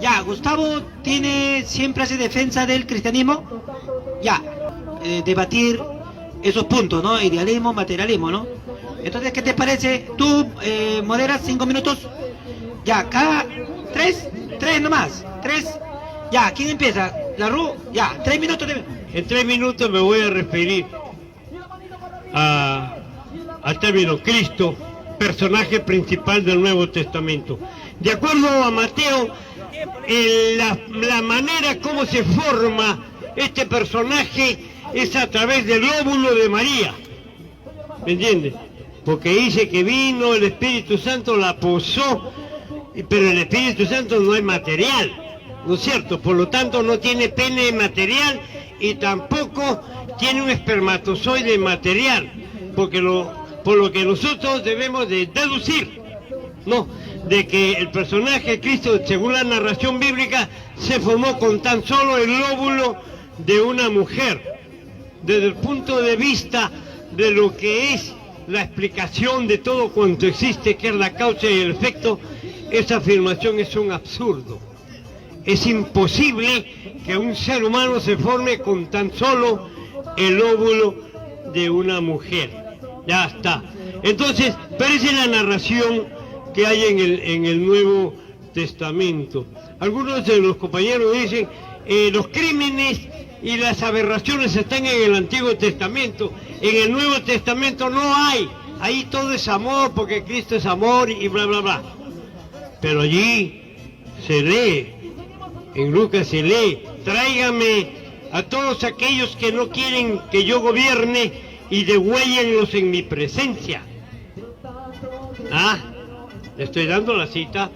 Ya, Gustavo tiene siempre hace defensa del cristianismo. Ya, debatir esos puntos, ¿no? Idealismo, materialismo, ¿no? Entonces, ¿qué te parece? Tú moderas 5 minutos. Ya, cada tres nomás. Tres. Ya, ¿quién empieza? La Ru. Ya, 3 minutos. En 3 minutos me voy a referir al término Cristo, personaje principal del Nuevo Testamento. De acuerdo a Mateo, la manera como se forma este personaje es a través del óvulo de María. ¿Me entiendes? Porque dice que vino el Espíritu Santo, la posó, pero el Espíritu Santo no es material, ¿no es cierto? Por lo tanto no tiene pene material y tampoco tiene un espermatozoide material, porque por lo que nosotros debemos de deducir, ¿no?, de que el personaje de Cristo, según la narración bíblica, se formó con tan solo el óvulo de una mujer. Desde el punto de vista de lo que es la explicación de todo cuanto existe, que es la causa y el efecto, esa afirmación es un absurdo. Es imposible que un ser humano se forme con tan solo el óvulo de una mujer. Ya está. Entonces, pero esa es la narración que hay en el Nuevo Testamento. Algunos de los compañeros dicen, los crímenes y las aberraciones están en el Antiguo Testamento, en el Nuevo Testamento no hay, ahí todo es amor, porque Cristo es amor y bla bla bla. Pero allí se lee, en Lucas se lee, tráigame a todos aquellos que no quieren que yo gobierne y degüéllenlos en mi presencia. Le estoy dando la cita.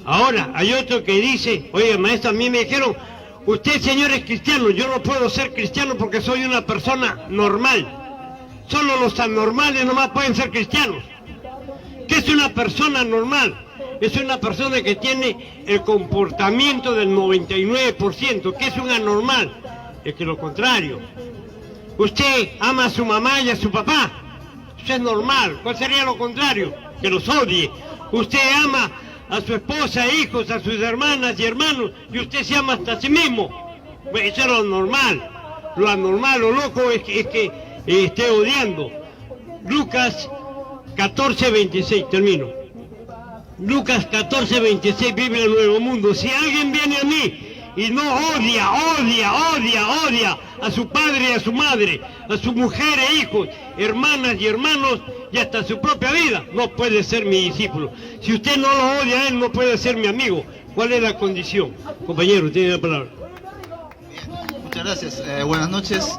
Ahora, hay otro que dice, oye maestro, a mí me dijeron, usted señor es cristiano, yo no puedo ser cristiano porque soy una persona normal. Solo los anormales nomás pueden ser cristianos. ¿Qué es una persona normal? Es una persona que tiene el comportamiento del 99%. ¿Qué es un anormal? Es que lo contrario. Usted ama a su mamá y a su papá. Eso es normal. ¿Cuál sería lo contrario? Que los odie. Usted ama a su esposa, hijos, a sus hermanas y hermanos, y usted se ama hasta a sí mismo. Eso es lo normal. Lo anormal, lo loco es que esté odiando. Lucas 14:26, termino. Lucas 14:26, Biblia del Nuevo Mundo. Si alguien viene a mí y no odia a su padre y a su madre, a su mujer e hijos, hermanas y hermanos, y hasta su propia vida, no puede ser mi discípulo. Si usted no lo odia a él, no puede ser mi amigo. ¿Cuál es la condición? Compañero, tiene la palabra. Bien, muchas gracias. Buenas noches.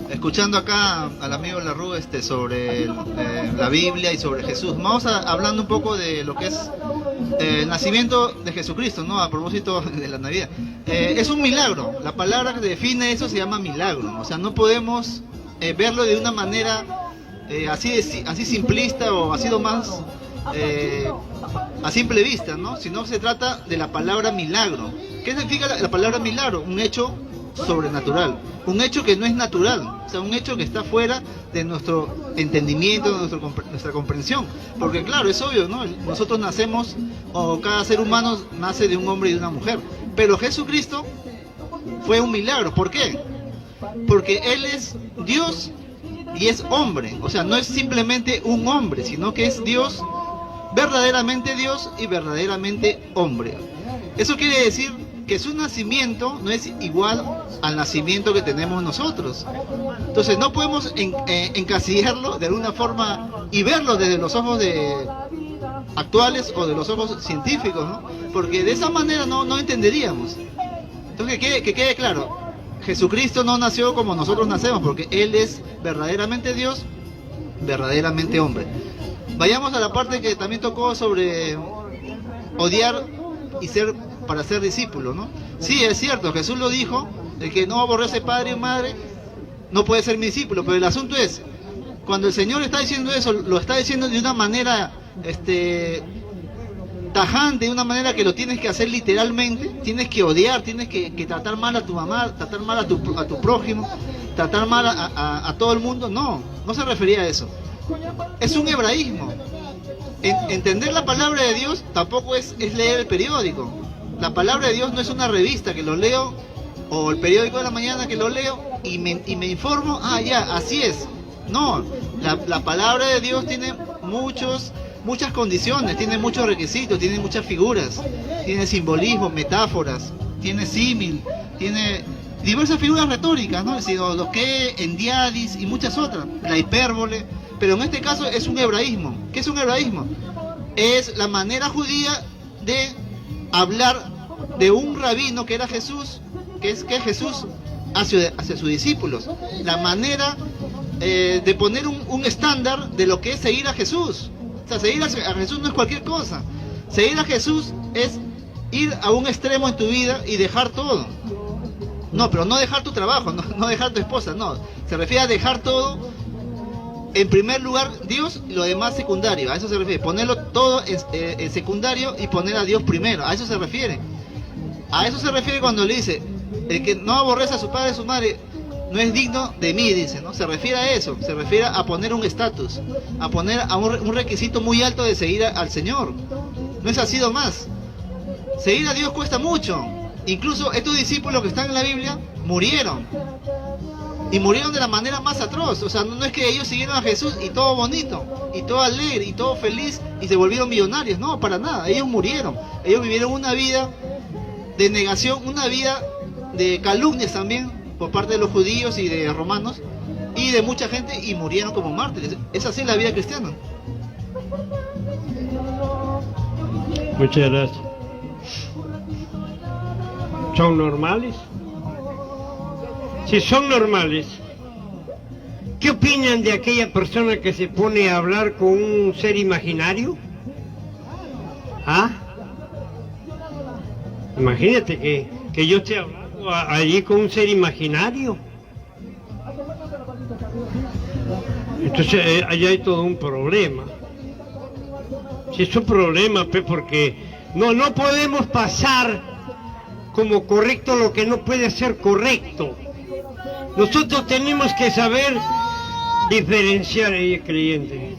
Escuchando acá al amigo Larru sobre la Biblia y sobre Jesús, vamos hablando un poco de lo que es el nacimiento de Jesucristo, ¿no? A propósito de la Navidad. Es un milagro, la palabra que define eso se llama milagro, ¿no? O sea, no podemos verlo de una manera así simplista o así más a simple vista, ¿no? Sino se trata de la palabra milagro. ¿Qué significa la palabra milagro? Un hecho sobrenatural, un hecho que no es natural, o sea, un hecho que está fuera de nuestro entendimiento, de nuestra comprensión, porque claro, es obvio, ¿no? Nosotros nacemos, o cada ser humano nace de un hombre y de una mujer, pero Jesucristo fue un milagro. ¿Por qué? Porque Él es Dios y es hombre, o sea, no es simplemente un hombre, sino que es Dios, verdaderamente Dios y verdaderamente hombre. Eso quiere decir que su nacimiento no es igual al nacimiento que tenemos nosotros. Entonces no podemos encasillarlo de alguna forma y verlo desde los ojos actuales o de los ojos científicos, ¿no? Porque de esa manera no entenderíamos. Entonces que quede claro, Jesucristo no nació como nosotros nacemos, porque Él es verdaderamente Dios, verdaderamente hombre. Vayamos a la parte que también tocó sobre odiar y para ser discípulo, ¿no? Sí, es cierto, Jesús lo dijo, el que no aborrece padre o madre no puede ser mi discípulo, pero el asunto es, cuando el Señor está diciendo eso, lo está diciendo de una manera tajante, de una manera que lo tienes que hacer literalmente, tienes que odiar, tienes que tratar mal a tu mamá, tratar mal a tu prójimo, tratar mal a todo el mundo. No se refería a eso. Es un hebraísmo. Entender la palabra de Dios tampoco es leer el periódico. La palabra de Dios no es una revista que lo leo, o el periódico de la mañana que lo leo y me informo, ya, así es. No, la palabra de Dios tiene muchas condiciones, tiene muchos requisitos, tiene muchas figuras, tiene simbolismo, metáforas, tiene símil, tiene diversas figuras retóricas, ¿no? Sino lo que, endiadis y muchas otras, la hipérbole, pero en este caso es un hebraísmo. ¿Qué es un hebraísmo? Es la manera judía de hablar de un rabino que era Jesús, que es Jesús hacia sus discípulos, la manera de poner un estándar de lo que es seguir a Jesús. O sea, seguir a Jesús no es cualquier cosa. Seguir a Jesús es ir a un extremo en tu vida y dejar todo. No, pero no dejar tu trabajo, no dejar tu esposa, no. Se refiere a dejar todo, en primer lugar Dios y lo demás secundario. A eso se refiere, ponerlo todo en secundario y poner a Dios primero. A eso se refiere. A eso se refiere cuando le dice, el que no aborrece a su padre y a su madre no es digno de mí, dice, ¿no? Se refiere a eso, se refiere a poner un estatus, a poner a un requisito muy alto de seguir al Señor. No es así nomás. Seguir a Dios cuesta mucho. Incluso estos discípulos que están en la Biblia murieron. Y murieron de la manera más atroz. O sea, no es que ellos siguieron a Jesús y todo bonito, y todo alegre, y todo feliz, y se volvieron millonarios. No, para nada. Ellos murieron. Ellos vivieron una vida de negación, una vida de calumnias también, por parte de los judíos y de romanos, y de mucha gente, y murieron como mártires. Es así la vida cristiana. Muchas gracias. ¿Son normales? Si son normales, ¿qué opinan de aquella persona que se pone a hablar con un ser imaginario? ¿Ah? Imagínate que yo esté hablando allí con un ser imaginario. Entonces allá hay todo un problema. Si es un problema, pues, porque no podemos pasar como correcto lo que no puede ser correcto. Nosotros tenemos que saber diferenciar. Ella es creyente.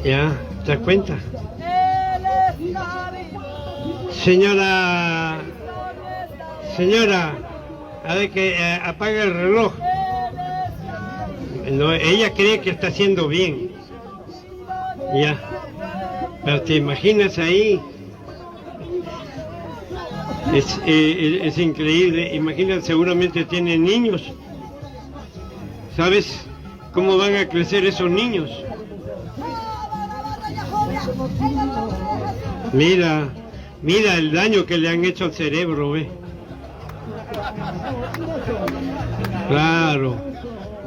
¿Ya? ¿Te das cuenta? Señora, a ver que apaga el reloj. No, ella cree que está haciendo bien. Ya. Pero te imaginas ahí. Es increíble. Imagínate, seguramente tienen niños. ¿Sabes cómo van a crecer esos niños? Mira el daño que le han hecho al cerebro, ¿ve? Claro,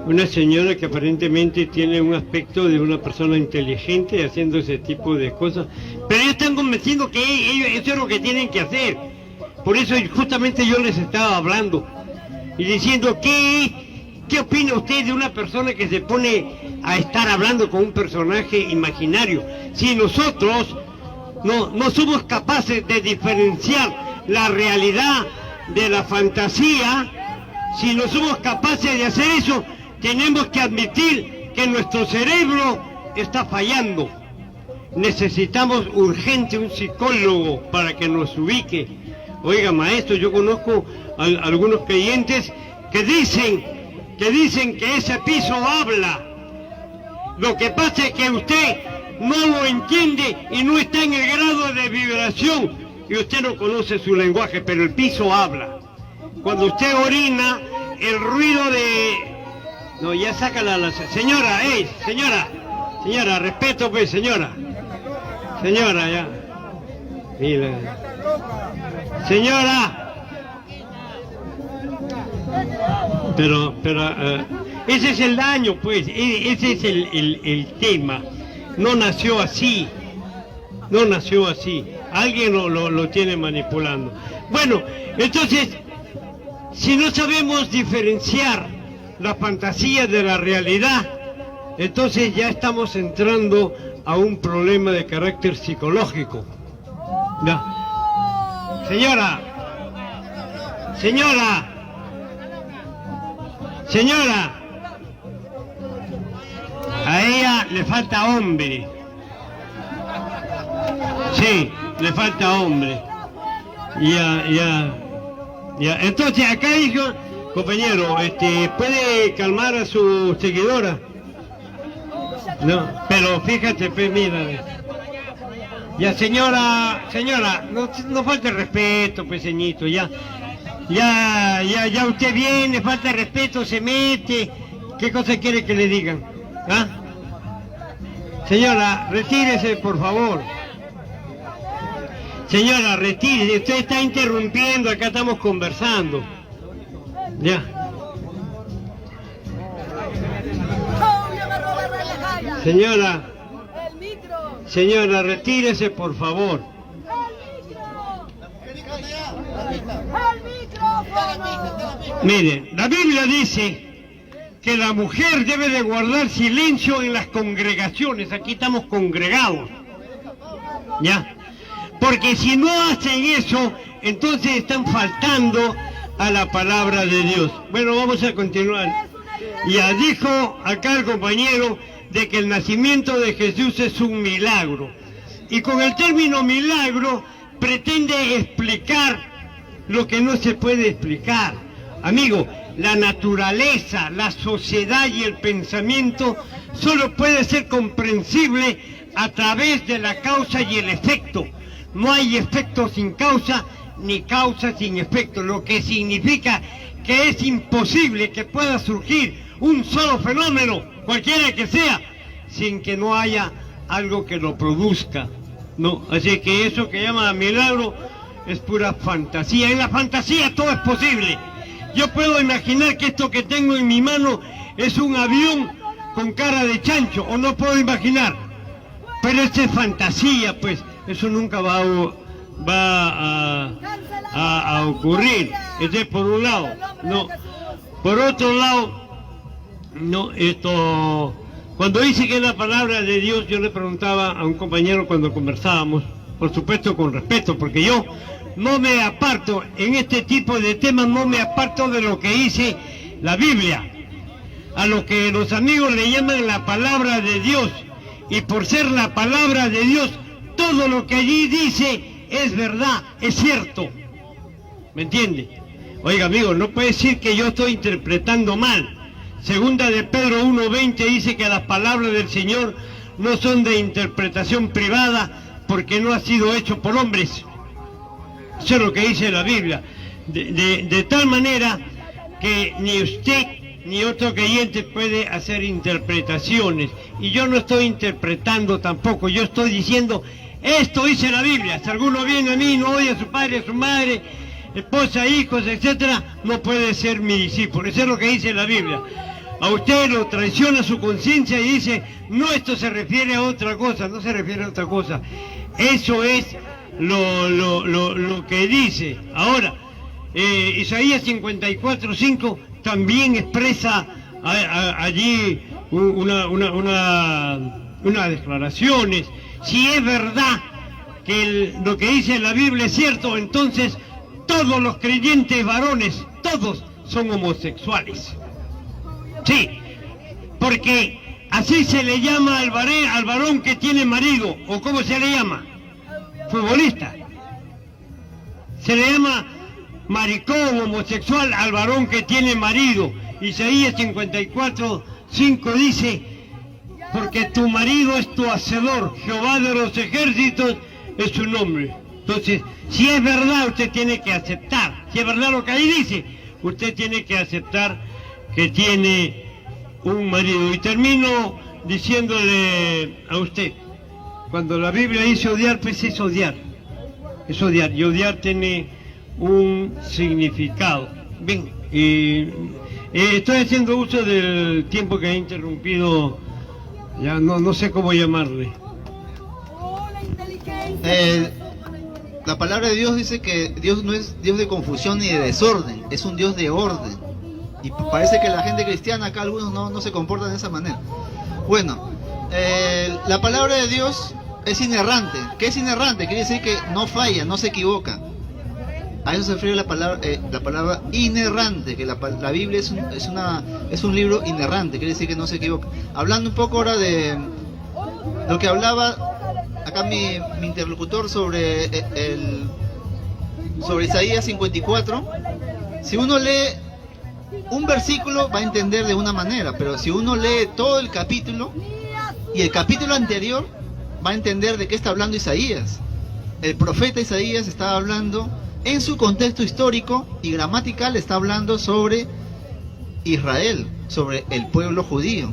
una señora que aparentemente tiene un aspecto de una persona inteligente haciendo ese tipo de cosas, pero ellos están convencidos que ellos, eso es lo que tienen que hacer. Por eso justamente yo les estaba hablando y diciendo, ¿qué opina usted de una persona que se pone a estar hablando con un personaje imaginario? Si nosotros no somos capaces de diferenciar la realidad de la fantasía, si no somos capaces de hacer eso, tenemos que admitir que nuestro cerebro está fallando. Necesitamos urgente un psicólogo para que nos ubique. Oiga, maestro, yo conozco a algunos creyentes que dicen que ese piso habla. Lo que pasa es que usted no lo entiende y no está en el grado de vibración y usted no conoce su lenguaje, pero el piso habla. Cuando usted orina, el ruido de... No, ya sácala la... Señora, señora, respeto pues, señora, ya. Mira. Señora. Pero ese es el daño, pues, ese es el tema. No nació así. Alguien lo tiene manipulando. Bueno, entonces, si no sabemos diferenciar la fantasía de la realidad, entonces ya estamos entrando a un problema de carácter psicológico. ¿Ya? Señora, a ella le falta hombre. Sí, le falta hombre. Ya. Entonces acá dijo, compañero, ¿puede calmar a su seguidora? No, pero fíjate, pues, mira. Ya, señora, no falta respeto, pues, señito, ya usted viene, falta respeto, se mete. ¿Qué cosa quiere que le digan? ¿Ah? Señora, retírese, por favor. Señora, retírese, usted está interrumpiendo, acá estamos conversando. Ya. Señora, retírese, por favor. Miren, la Biblia dice que la mujer debe de guardar silencio en las congregaciones. Aquí estamos congregados, ¿ya? Porque si no hacen eso, entonces están faltando a la palabra de Dios. Bueno, vamos a continuar. Ya dijo acá el compañero de que el nacimiento de Jesús es un milagro. Y con el término milagro pretende explicar lo que no se puede explicar. Amigo, la naturaleza, la sociedad y el pensamiento solo puede ser comprensible a través de la causa y el efecto. No hay efecto sin causa, ni causa sin efecto, lo que significa que es imposible que pueda surgir un solo fenómeno, cualquiera que sea, sin que no haya algo que lo produzca. No, así que eso que llama milagro es pura fantasía. En la fantasía todo es posible. Yo puedo imaginar que esto que tengo en mi mano es un avión con cara de chancho, o no puedo imaginar. Pero esto es fantasía, pues, eso nunca va a ocurrir. Ese es por un lado. No. Por otro lado, no, cuando dice que es la palabra de Dios, yo le preguntaba a un compañero cuando conversábamos, por supuesto con respeto, porque yo no me aparto, en este tipo de temas no me aparto de lo que dice la Biblia, a lo que los amigos le llaman la palabra de Dios, y por ser la palabra de Dios, todo lo que allí dice es verdad, es cierto. ¿Me entiende? Oiga, amigo, no puede decir que yo estoy interpretando mal. Segunda de Pedro 1:20 dice que las palabras del Señor no son de interpretación privada porque no ha sido hecho por hombres. Eso es lo que dice la Biblia. De tal manera que ni usted ni otro creyente puede hacer interpretaciones. Y yo no estoy interpretando tampoco, yo estoy diciendo, esto dice la Biblia. Si alguno viene a mí y no oye a su padre, a su madre, esposa, hijos, etcétera, no puede ser mi discípulo. Eso es lo que dice la Biblia. A usted lo traiciona su conciencia y dice, no, esto se refiere a otra cosa, no se refiere a otra cosa. Eso es lo que dice. Ahora, Isaías 54:5 también expresa allí unas declaraciones. Si es verdad que lo que dice la Biblia es cierto, entonces todos los creyentes varones, todos son homosexuales. Sí, porque así se le llama al varón que tiene marido, o ¿cómo se le llama? Futbolista. Se le llama maricón, homosexual al varón que tiene marido. Isaías 54:5 dice, porque tu marido es tu hacedor, Jehová de los ejércitos es su nombre. Entonces, si es verdad, usted tiene que aceptar. Si es verdad lo que ahí dice, usted tiene que aceptar que tiene un marido. Y termino diciéndole a usted, cuando la Biblia dice odiar, pues es odiar. Es odiar. Y odiar tiene un significado. Bien, estoy haciendo uso del tiempo que he interrumpido, ya no sé cómo llamarle. La palabra de Dios dice que Dios no es Dios de confusión ni de desorden, es un Dios de orden. Y parece que la gente cristiana acá, algunos no se comportan de esa manera. Bueno, la palabra de Dios es inerrante. ¿Qué es inerrante? Quiere decir que no falla, no se equivoca. A eso se refiere la palabra inerrante, que la Biblia es un libro inerrante, quiere decir que no se equivoca. Hablando un poco ahora de lo que hablaba acá mi interlocutor sobre sobre Isaías 54. Si uno lee un versículo va a entender de una manera, pero si uno lee todo el capítulo y el capítulo anterior, va a entender de qué está hablando Isaías. El profeta Isaías está hablando en su contexto histórico y gramatical, está hablando sobre Israel, sobre el pueblo judío.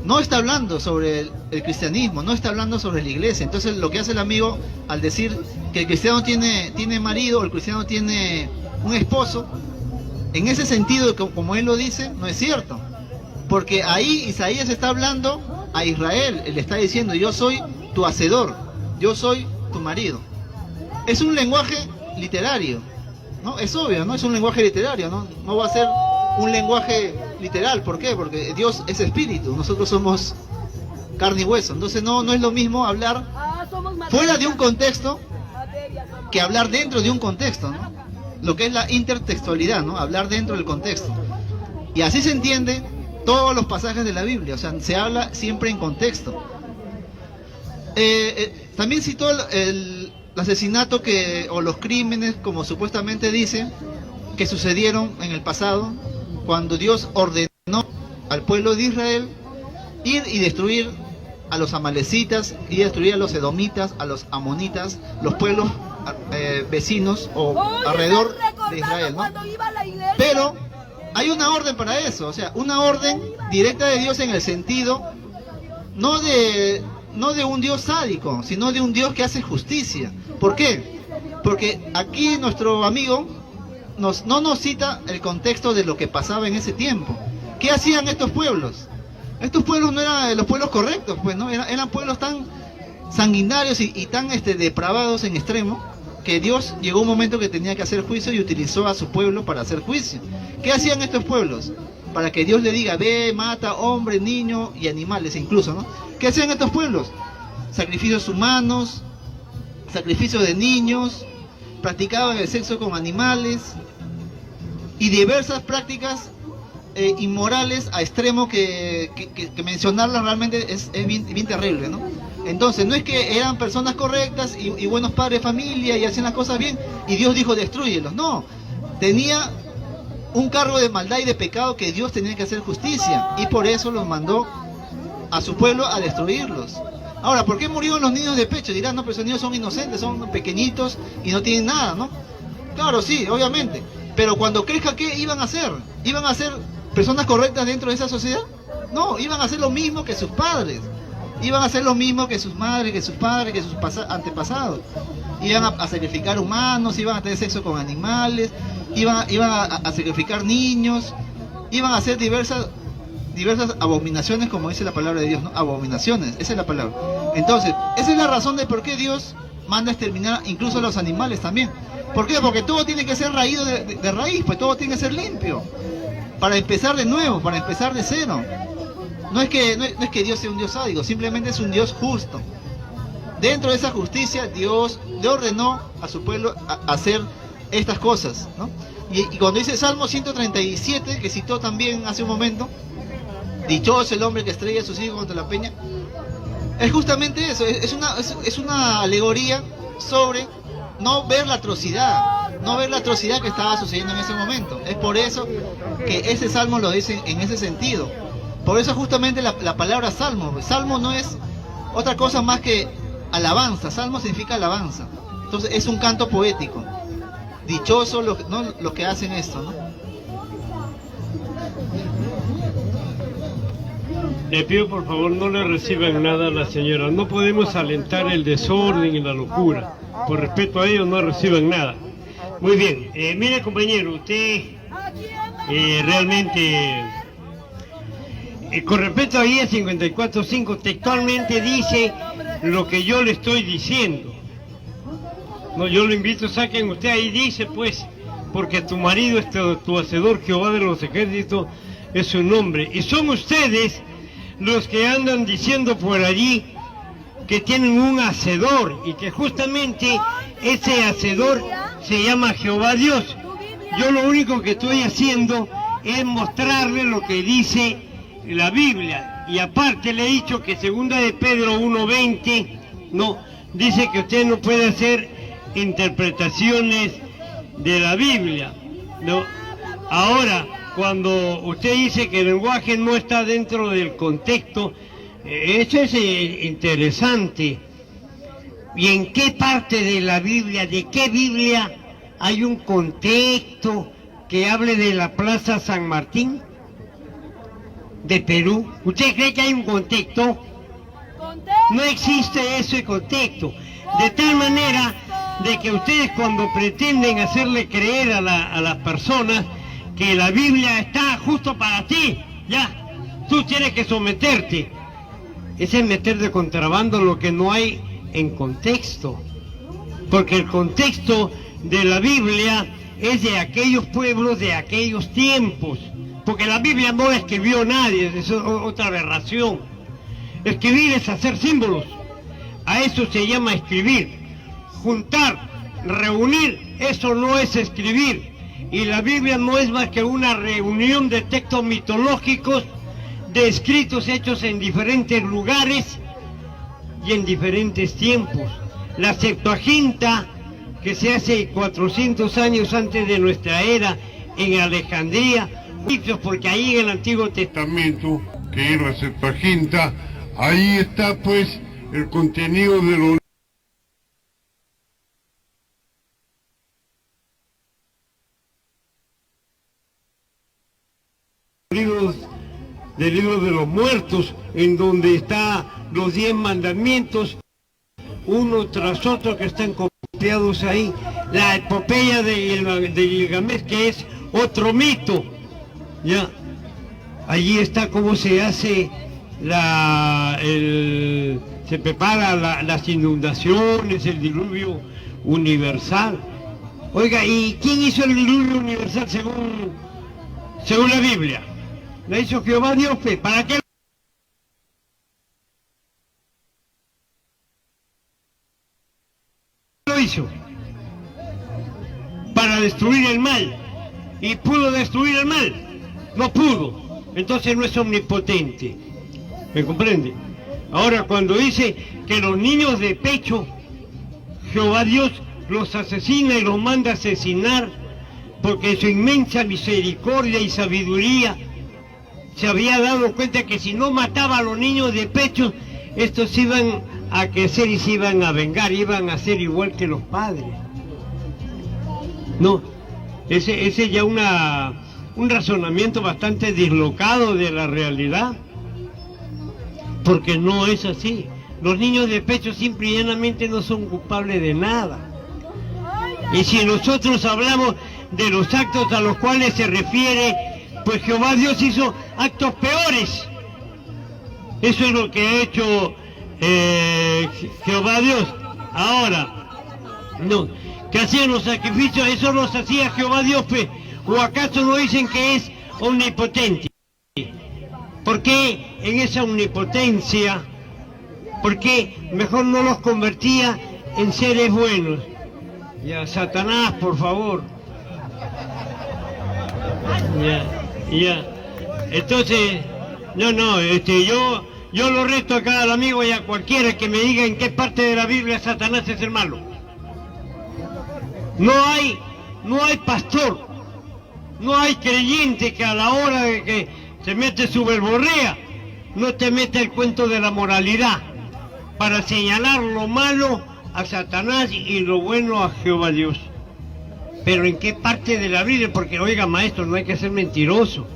No está hablando sobre el cristianismo, no está hablando sobre la iglesia. Entonces lo que hace el amigo al decir que el cristiano tiene marido o el cristiano tiene un esposo, en ese sentido, como él lo dice, no es cierto. Porque ahí Isaías está hablando a Israel, él está diciendo: yo soy tu hacedor, yo soy tu marido. Es un lenguaje literario, ¿no? Es obvio, ¿no? Es un lenguaje literario, ¿no? No va a ser un lenguaje literal. ¿Por qué? Porque Dios es espíritu, nosotros somos carne y hueso. Entonces no es lo mismo hablar fuera de un contexto que hablar dentro de un contexto, ¿no? Lo que es la intertextualidad, ¿no? Hablar dentro del contexto. Y así se entiende todos los pasajes de la Biblia, o sea, se habla siempre en contexto. También citó el asesinato o los crímenes, como supuestamente dicen, que sucedieron en el pasado, cuando Dios ordenó al pueblo de Israel ir y destruir a los amalecitas y destruir a los edomitas, a los amonitas, los pueblos vecinos o alrededor de Israel, ¿no? Pero hay una orden para eso, o sea, una orden directa de Dios en el sentido no de un Dios sádico, sino de un Dios que hace justicia. ¿Por qué? Porque aquí nuestro amigo no nos cita el contexto de lo que pasaba en ese tiempo. ¿Qué hacían estos pueblos? Estos pueblos no eran los pueblos correctos, pues, ¿no? Eran pueblos tan sanguinarios y tan depravados en extremo, que Dios llegó un momento que tenía que hacer juicio y utilizó a su pueblo para hacer juicio. ¿Qué hacían estos pueblos? Para que Dios le diga: ve, mata hombre, niño y animales incluso, ¿no? ¿Qué hacían estos pueblos? Sacrificios humanos, sacrificios de niños, practicaban el sexo con animales y diversas prácticas inmorales a extremo que mencionarlas realmente es bien terrible, ¿no? Entonces no es que eran personas correctas y buenos padres de familia y hacían las cosas bien y Dios dijo: destrúyelos. No, tenía un cargo de maldad y de pecado que Dios tenía que hacer justicia, y por eso los mandó a su pueblo a destruirlos. Ahora, ¿por qué murieron los niños de pecho? Dirán: no, pero esos niños son inocentes, son pequeñitos y no tienen nada, ¿no? Claro, sí, obviamente. Pero cuando crezca, ¿qué iban a hacer? ¿Iban a ser personas correctas dentro de esa sociedad? No, iban a hacer lo mismo que sus padres. Iban a hacer lo mismo que sus madres, que sus padres, que sus antepasados. Iban a sacrificar humanos, iban a tener sexo con animales, iban a sacrificar niños, iban a hacer diversas abominaciones, como dice la palabra de Dios, ¿no? Abominaciones, esa es la palabra. Entonces, esa es la razón de por qué Dios manda exterminar incluso a los animales también. ¿Por qué? Porque todo tiene que ser raído de raíz, pues todo tiene que ser limpio, para empezar de nuevo, para empezar de cero. No es que Dios sea un Dios sádico, simplemente es un Dios justo. Dentro de esa justicia, Dios le ordenó a su pueblo a hacer estas cosas, ¿no? Y cuando dice Salmo 137, que citó también hace un momento: dichoso el hombre que estrella a sus hijos contra la peña, es justamente eso, es una alegoría sobre no ver la atrocidad que estaba sucediendo en ese momento. Es por eso que ese salmo lo dice en ese sentido. Por eso justamente la palabra salmo no es otra cosa más que alabanza. Salmo significa alabanza. Entonces es un canto poético. Dichosos los que hacen esto, ¿no? Le pido por favor no le reciban nada a la señora. No podemos alentar el desorden y la locura. Por respeto a ellos no reciban nada. Muy bien, mire compañero, usted realmente con respecto a Isaías 54:5 textualmente dice lo que yo le estoy diciendo. No, yo lo invito, saquen usted ahí, dice pues: porque tu marido es tu hacedor, Jehová de los ejércitos es su nombre. Y son ustedes los que andan diciendo por allí que tienen un hacedor, y que justamente ese hacedor se llama Jehová Dios. Yo lo único que estoy haciendo es mostrarle lo que dice la Biblia, y aparte le he dicho que segunda de Pedro 1:20 No, dice que usted no puede hacer interpretaciones de la Biblia, ¿no? Ahora, cuando usted dice que el lenguaje no está dentro del contexto, eso es interesante. ¿Y en qué parte de la Biblia, de qué Biblia hay un contexto que hable de la Plaza San Martín de Perú? ¿Usted cree que hay un contexto? No existe ese contexto. De tal manera de que ustedes, cuando pretenden hacerle creer a las personas que la Biblia está justo para ti, ya, tú tienes que someterte. Ese es meter de contrabando lo que no hay en contexto. Porque el contexto de la Biblia es de aquellos pueblos, de aquellos tiempos. Porque la Biblia no la escribió nadie, es otra aberración. Escribir es hacer símbolos. A eso se llama escribir. Juntar, reunir, eso no es escribir. Y la Biblia no es más que una reunión de textos mitológicos, de escritos hechos en diferentes lugares y en diferentes tiempos. La Septuaginta, que se hace 400 años antes de nuestra era en Alejandría, porque ahí en el Antiguo Testamento, que es la Septuaginta, ahí está pues el contenido de los del libro de los muertos, en donde están los 10 mandamientos, uno tras otro, que están copiados ahí. La epopeya de Gilgamesh, que es otro mito, ya, allí está cómo se hace se prepara las inundaciones, el diluvio universal. Oiga, ¿y quién hizo el diluvio universal según la Biblia? ¿La hizo Jehová Dios? ¿Para qué lo hizo? Para destruir el mal. ¿Y pudo destruir el mal? No pudo. Entonces no es omnipotente. ¿Me comprende? Ahora, cuando dice que los niños de pecho, Jehová Dios los asesina y los manda a asesinar, porque su inmensa misericordia y sabiduría se había dado cuenta que si no mataba a los niños de pecho, estos iban a crecer y se iban a vengar, iban a ser igual que los padres. No, ese es ya un razonamiento bastante dislocado de la realidad, porque no es así. Los niños de pecho simple y llanamente no son culpables de nada. Y si nosotros hablamos de los actos a los cuales se refiere, pues Jehová Dios hizo actos peores. Eso es lo que ha hecho Jehová Dios. Ahora, no, que hacían los sacrificios, eso los hacía Jehová Dios, pues. ¿O acaso no dicen que es omnipotente? ¿Por qué en esa omnipotencia, por qué mejor no los convertía en seres buenos? Ya, Satanás, por favor. Ya. Entonces, yo lo reto a cada amigo y a cualquiera que me diga en qué parte de la Biblia Satanás es el malo. No hay pastor, no hay creyente que a la hora de que se mete su verborrea, no te mete el cuento de la moralidad, para señalar lo malo a Satanás y lo bueno a Jehová Dios. Pero ¿en qué parte de la Biblia? Porque, oiga, maestro, no hay que ser mentiroso,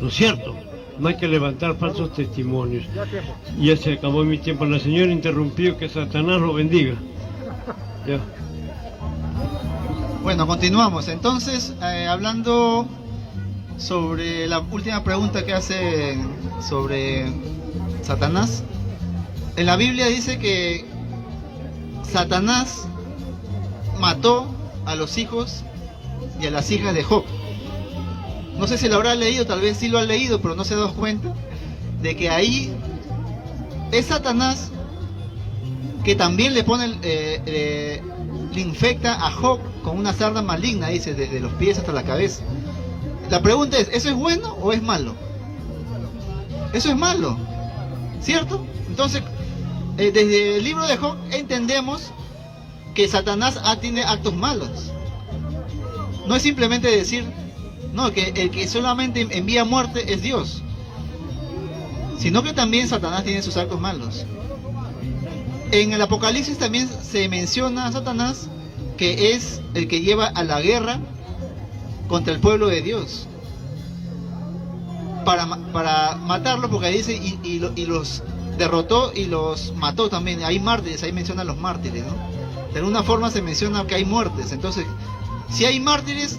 ¿no es cierto? No hay que levantar falsos testimonios. Ya se acabó mi tiempo. La señora interrumpió, que Satanás lo bendiga. Ya. Bueno, continuamos. Entonces, hablando sobre la última pregunta que hace sobre Satanás. En la Biblia dice que Satanás mató a los hijos y a las hijas de Job. No sé si lo habrá leído, tal vez sí lo ha leído, pero no se ha dado cuenta de que ahí es Satanás que también le pone, le infecta a Job con una sarna maligna, dice, desde los pies hasta la cabeza. La pregunta es, ¿eso es bueno o es malo? Eso es malo, ¿cierto? Entonces, desde el libro de Job entendemos que Satanás tiene actos malos. No es simplemente decir, no, que el que solamente envía muerte es Dios, sino que también Satanás tiene sus actos malos. En el Apocalipsis también se menciona a Satanás que es el que lleva a la guerra contra el pueblo de Dios para matarlo, porque ahí dice y los derrotó y los mató también. Hay mártires, ahí menciona a los mártires, ¿no? De alguna forma se menciona que hay muertes. Entonces, si hay mártires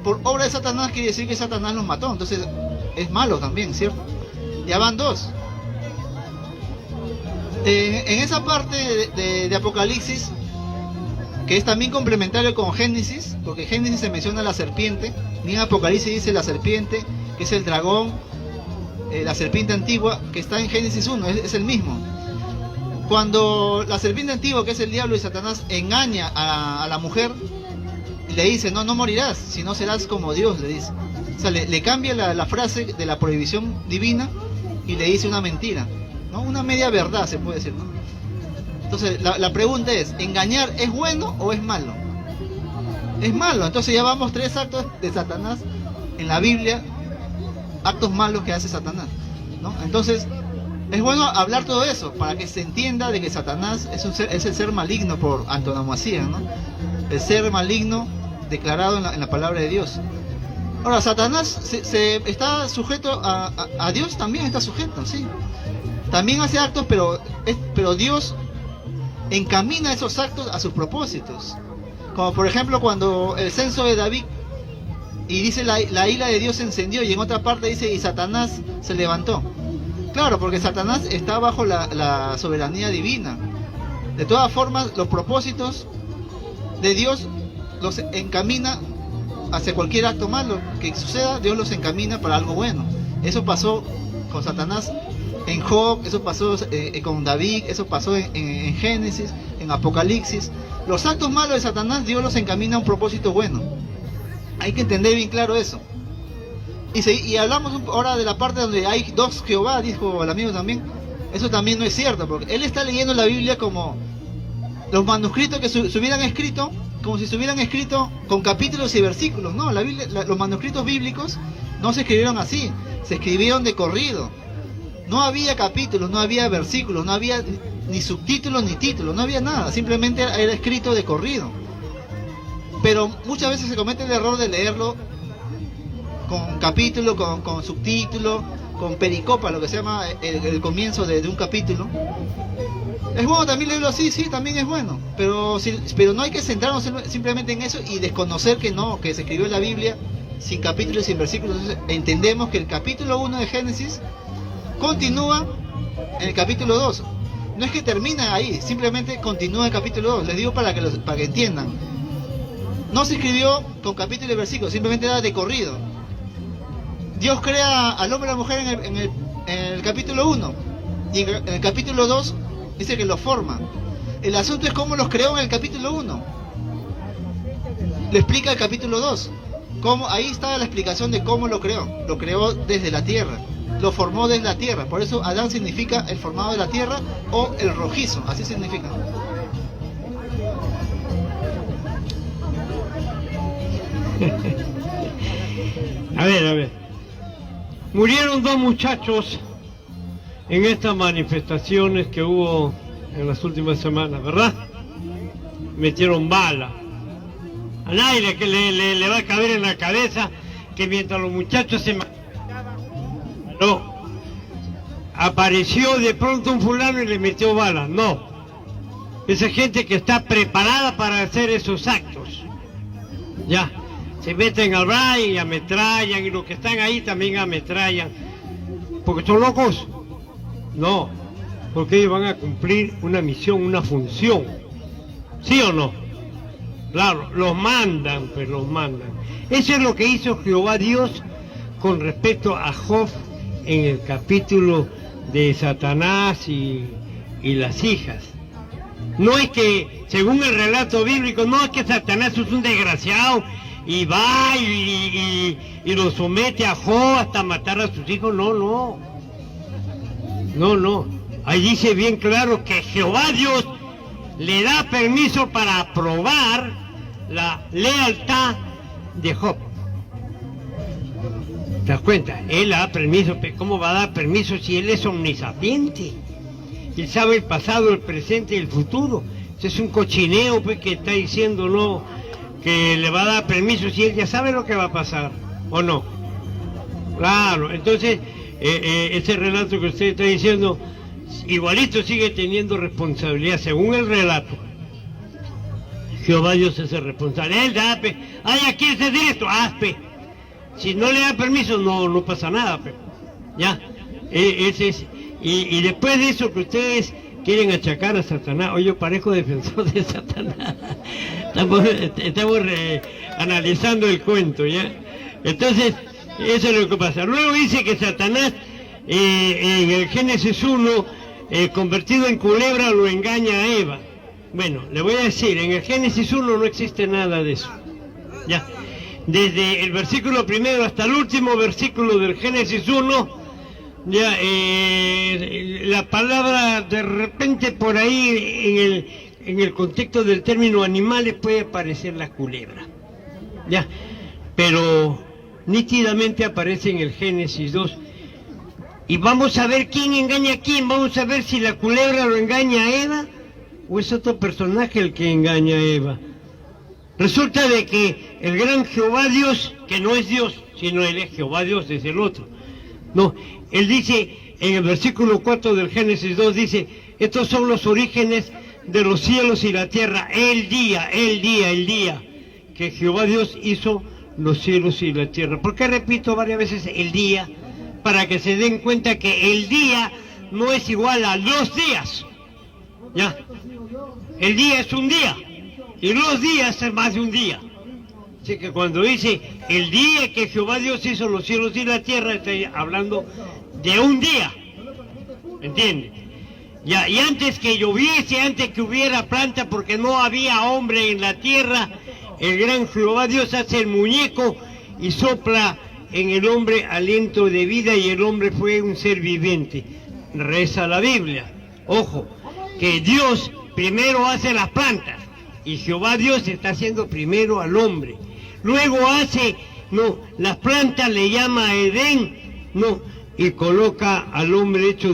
por obra de Satanás, quiere decir que Satanás los mató. Entonces es malo también, ¿cierto? Ya van dos. En esa parte de Apocalipsis, que es también complementario con Génesis, porque en Génesis se menciona la serpiente, ni en Apocalipsis dice la serpiente, que es el dragón, la serpiente antigua, que está en Génesis 1, es el mismo. Cuando la serpiente antigua, que es el diablo y Satanás, engaña a la mujer, le dice, no morirás, sino serás como Dios, le dice. O sea, le cambia la frase de la prohibición divina y le dice una mentira, ¿no? Una media verdad, se puede decir, ¿no? Entonces, la pregunta es, ¿engañar es bueno o es malo? Es malo. Entonces ya vamos 3 actos de Satanás en la Biblia, actos malos que hace Satanás, ¿no? Entonces, es bueno hablar todo eso para que se entienda de que Satanás es el ser maligno por antonomasia, ¿no? El ser maligno declarado en la palabra de Dios. Ahora, Satanás está sujeto a Dios, también está sujeto, sí. También hace actos, pero Dios encamina esos actos a sus propósitos. Como por ejemplo cuando el censo de David, y dice la ira de Dios se encendió, y en otra parte dice, y Satanás se levantó. Claro, porque Satanás está bajo la soberanía divina. De todas formas, los propósitos de Dios los encamina hacia cualquier acto malo que suceda. Dios los encamina para algo bueno. Eso pasó con Satanás en Job, eso pasó con David, eso pasó en Génesis, en Apocalipsis. Los actos malos de Satanás, Dios los encamina a un propósito bueno. Hay que entender bien claro eso. Y hablamos ahora de la parte donde hay 2 Jehová, dijo el amigo también. Eso también no es cierto, porque él está leyendo la Biblia como los manuscritos que se hubieran escrito, como si se hubieran escrito con capítulos y versículos. No, la Biblia, los manuscritos bíblicos no se escribieron así, se escribieron de corrido. No había capítulos, no había versículos, no había ni subtítulos ni títulos, no había nada, simplemente era escrito de corrido. Pero muchas veces se comete el error de leerlo con capítulo, con subtítulo, con pericopa, lo que se llama el comienzo de un capítulo. Es bueno también leerlo así, sí, también es bueno, pero no hay que centrarnos simplemente en eso y desconocer que se escribió la Biblia sin capítulos y sin versículos. Entonces, entendemos que el capítulo 1 de Génesis continúa en el capítulo 2. No es que termina ahí, simplemente continúa el capítulo 2. Les digo para que entiendan. No se escribió con capítulo y versículo, simplemente era de corrido. Dios crea al hombre y a la mujer en el capítulo 1, y en el capítulo 2 dice que los forma. El asunto es cómo los creó en el capítulo 1. Le explica el capítulo 2. Ahí está la explicación de cómo lo creó. Lo creó desde la tierra. Lo formó desde la tierra. Por eso Adán significa el formado de la tierra o el rojizo. Así significa. A ver. Murieron 2 muchachos en estas manifestaciones que hubo en las últimas semanas, ¿verdad? Metieron bala. A nadie que le va a caber en la cabeza que mientras los muchachos se manifestaban, no, apareció de pronto un fulano y le metió bala. No, esa gente que está preparada para hacer esos actos, ya, se meten al braille y ametrallan, y los que están ahí también ametrallan, porque son locos. No, porque ellos van a cumplir una misión, una función. ¿Sí o no? Claro, los mandan, pues los mandan. Eso es lo que hizo Jehová Dios con respecto a Job en el capítulo de Satanás y las hijas. No es que, según el relato bíblico, no es que Satanás es un desgraciado y va y lo somete a Job hasta matar a sus hijos. No. Ahí dice bien claro que Jehová Dios le da permiso para aprobar la lealtad de Job. ¿Te das cuenta? Él da permiso, pero ¿cómo va a dar permiso si él es omnisapiente? Él sabe el pasado, el presente y el futuro. Ese es un cochineo pues, que está diciendo no, que le va a dar permiso si él ya sabe lo que va a pasar, ¿o no? Claro, entonces ese relato que usted está diciendo, igualito sigue teniendo responsabilidad, según el relato. Jehová Dios es el responsable. Él da, aquí es decir esto, hazpe. Si no le da permiso, no pasa nada, ya. Ese es, y después de eso que ustedes quieren achacar a Satanás, hoy yo parezco defensor de Satanás. Estamos analizando el cuento, ya. Entonces, eso es lo que pasa. Luego dice que Satanás, en el Génesis 1, convertido en culebra, lo engaña a Eva. Bueno, le voy a decir, en el Génesis 1 no existe nada de eso, ya. Desde el versículo primero hasta el último versículo del Génesis 1, ya la palabra de repente por ahí en el contexto del término animales puede aparecer la culebra, ya, pero nítidamente aparece en el Génesis 2. Y vamos a ver quién engaña a quién, vamos a ver si la culebra lo engaña a Eva o es otro personaje el que engaña a Eva. Resulta de que el gran Jehová Dios, que no es Dios, sino él es Jehová Dios, es el otro. No, él dice, en el versículo 4 del Génesis 2, dice, estos son los orígenes de los cielos y la tierra, el día, que Jehová Dios hizo los cielos y la tierra. ¿Por qué repito varias veces el día? Para que se den cuenta que el día no es igual a los días. ¿Ya? El día es un día. Y los días es más de un día. Así que cuando dice el día que Jehová Dios hizo los cielos y la tierra, está hablando de un día. ¿Entiende? Ya, y antes que lloviese, antes que hubiera planta, porque no había hombre en la tierra, el gran Jehová Dios hace el muñeco y sopla en el hombre aliento de vida y el hombre fue un ser viviente. Reza la Biblia. Ojo, que Dios primero hace las plantas. Y Jehová Dios está haciendo primero al hombre. Luego hace, las plantas le llama Edén, y coloca al hombre hecho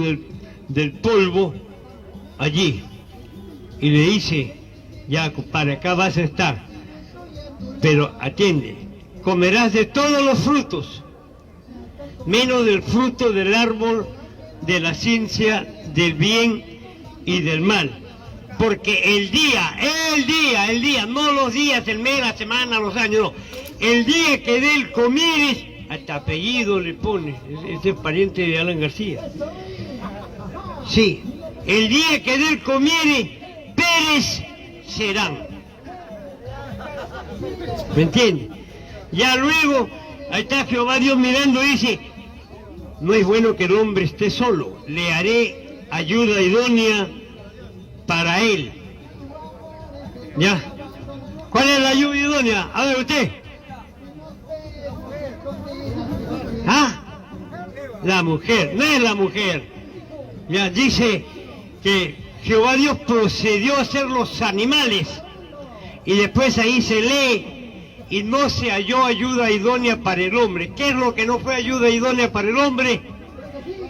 del polvo allí. Y le dice, ya, para acá vas a estar. Pero atiende, comerás de todos los frutos, menos del fruto del árbol de la ciencia del bien y del mal. Porque el día, no los días, el mes, la semana, los años, no. El día que de él comieres, hasta apellido le pone, ese es pariente de Alan García. Sí, el día que de él comiere, perecerán. ¿Me entiende? Ya luego, ahí está Jehová Dios mirando y dice, no es bueno que el hombre esté solo, le haré ayuda idónea para él. ¿Ya? ¿Cuál es la ayuda idónea? A ver usted. ¿Ah? La mujer, no es la mujer. Ya dice que Jehová Dios procedió a hacer los animales y después ahí se lee y no se halló ayuda idónea para el hombre. ¿Qué es lo que no fue ayuda idónea para el hombre?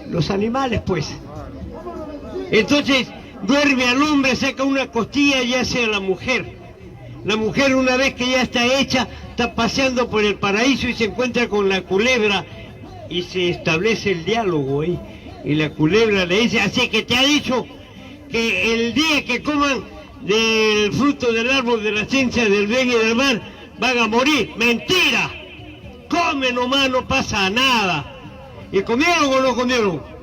Los animales, pues. Entonces duerme al hombre, saca una costilla y hace a la mujer. La mujer, una vez que ya está hecha, está paseando por el paraíso y se encuentra con la culebra y se establece el diálogo ahí. Y la culebra le dice, así que te ha dicho que el día que coman del fruto del árbol de la ciencia del bien y del mal van a morir. ¡Mentira! Come nomás, no pasa nada. ¿Y comieron o no comieron?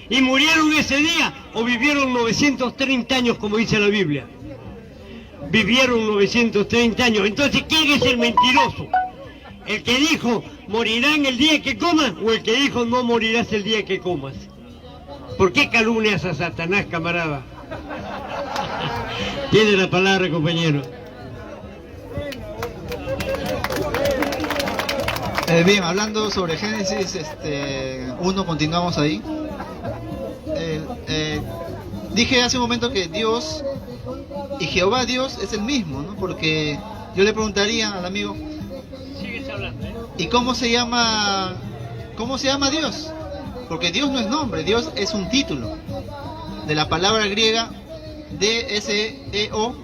¿Y murieron ese día o vivieron 930 años como dice la Biblia? Vivieron 930 años. Entonces, ¿quién es el mentiroso? ¿El que dijo morirán el día que comas o el que dijo no morirás el día que comas? ¿Por qué calumnias a Satanás, camarada? Tiene la palabra, compañero. Bien, hablando sobre Génesis 1, continuamos ahí. dije hace un momento que Dios y Jehová Dios es el mismo, ¿no? Porque yo le preguntaría al amigo, ¿y cómo se llama Dios? Porque Dios no es nombre, Dios es un título de la palabra griega D-S-E-O,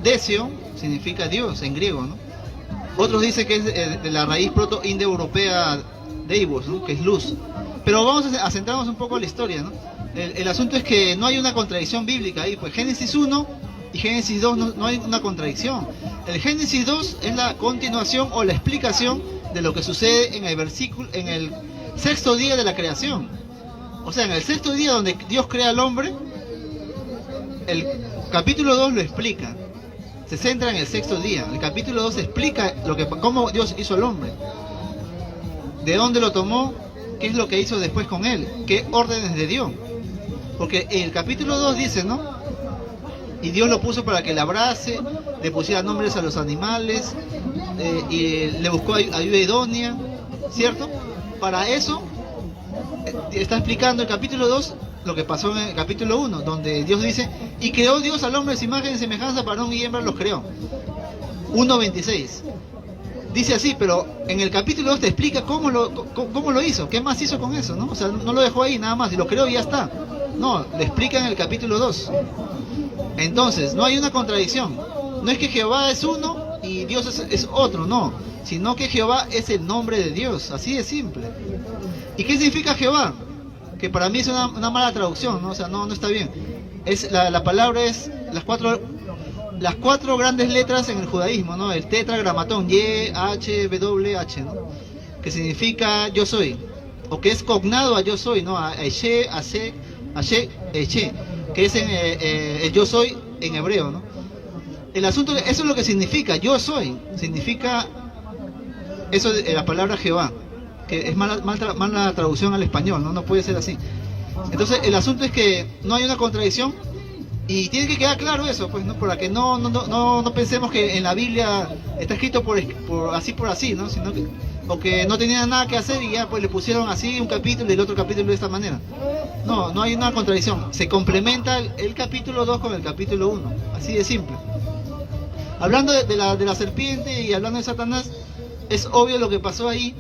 Desio, significa Dios en griego, ¿no? Otros dicen que es de la raíz proto-indoeuropea deibos, ¿no? Que es luz. Pero vamos a centrarnos un poco en la historia, ¿no? El asunto es que no hay una contradicción bíblica ahí, pues Génesis 1 y Génesis 2 no hay una contradicción. El Génesis 2 es la continuación o la explicación de lo que sucede en el sexto día de la creación. O sea, en el sexto día donde Dios crea al hombre, el capítulo 2 lo explica. Se centra en el sexto día. El capítulo 2 explica cómo Dios hizo al hombre, de dónde lo tomó, qué es lo que hizo después con él, qué órdenes le dio. Porque el capítulo 2 dice, ¿no? Y Dios lo puso para que labrase, le pusiera nombres a los animales, y le buscó ayuda idónea, ¿cierto? Para eso está explicando el capítulo 2 lo que pasó en el capítulo 1, donde Dios dice, y creó Dios al hombre de su imagen y semejanza, varón y hembra los creó. 1.26. Dice así, pero en el capítulo 2 te explica cómo lo hizo, qué más hizo con eso, ¿no? O sea, no lo dejó ahí nada más, y lo creó y ya está. No, le explica en el capítulo 2. Entonces, no hay una contradicción. No es que Jehová es uno y Dios es otro, no. Sino que Jehová es el nombre de Dios, así de simple. ¿Y qué significa Jehová? Que para mí es una mala traducción, ¿no? O sea, no está bien. La palabra es las cuatro grandes letras en el judaísmo, ¿no? El tetragramatón, Y-H-W-H, ¿no? Que significa yo soy, o que es cognado a yo soy, ¿no? A Eshe, Ashe, Eche, que es el yo soy en hebreo, ¿no? El asunto, eso es lo que significa, yo soy, significa eso de la palabra Jehová, que es mala traducción al español, ¿no? No puede ser así. Entonces, el asunto es que no hay una contradicción. Y tiene que quedar claro eso, pues, ¿no? Para que no pensemos que en la Biblia está escrito por así, ¿no? Sino que no tenían nada que hacer y ya pues le pusieron así un capítulo y el otro capítulo de esta manera. No hay una contradicción. Se complementa el capítulo 2 con el capítulo 1. Así de simple. Hablando de la serpiente y hablando de Satanás, es obvio lo que pasó ahí.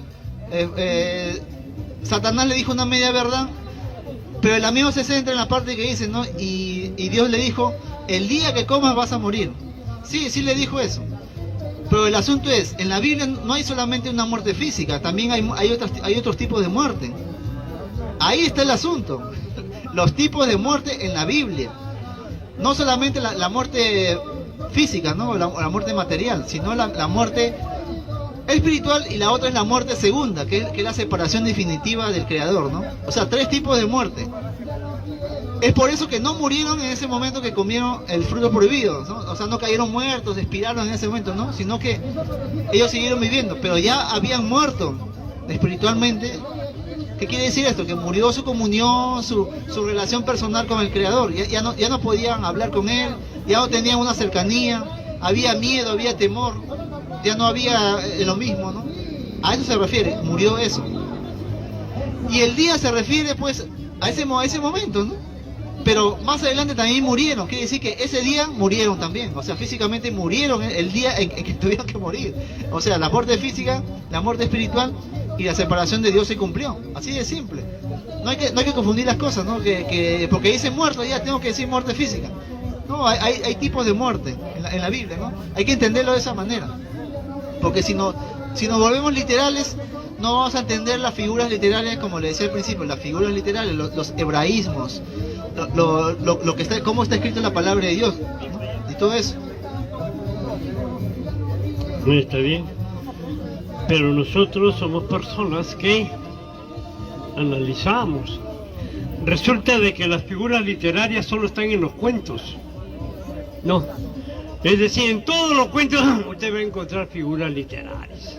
Satanás le dijo una media verdad. Pero el amigo se centra en la parte que dice, ¿no? Y Dios le dijo, el día que comas vas a morir. Sí le dijo eso. Pero el asunto es, en la Biblia no hay solamente una muerte física, también hay otros tipos de muerte. Ahí está el asunto. Los tipos de muerte en la Biblia. No solamente la muerte física, ¿no? La muerte material, sino la muerte espiritual, y la otra es la muerte segunda, que es la separación definitiva del Creador, ¿no? O sea, 3 tipos de muerte. Es por eso que no murieron en ese momento que comieron el fruto prohibido, ¿no? O sea, no cayeron muertos, expiraron en ese momento, ¿no? Sino que ellos siguieron viviendo, pero ya habían muerto espiritualmente. ¿Qué quiere decir esto? Que murió su comunión, su relación personal con el Creador. Ya no podían hablar con Él, ya no tenían una cercanía, había miedo, había temor. Ya no había lo mismo, ¿no? A eso se refiere, murió eso. Y el día se refiere pues a ese momento, ¿no? Pero más adelante también murieron, quiere decir que ese día murieron también, o sea, físicamente murieron el día en que tuvieron que morir. O sea, la muerte física, la muerte espiritual y la separación de Dios se cumplió, así de simple. No hay que confundir las cosas, ¿no? Que porque dice muerto ya tengo que decir muerte física. No, hay tipos de muerte en la Biblia, ¿no? Hay que entenderlo de esa manera. Porque si nos volvemos literales, no vamos a entender las figuras literarias, como le decía al principio, las figuras literarias, los hebraísmos, lo que está, cómo está escrito en la palabra de Dios, ¿no? Y todo eso. No está bien. Pero nosotros somos personas que analizamos. Resulta de que las figuras literarias solo están en los cuentos. No. Es decir, en todos los cuentos usted va a encontrar figuras literarias.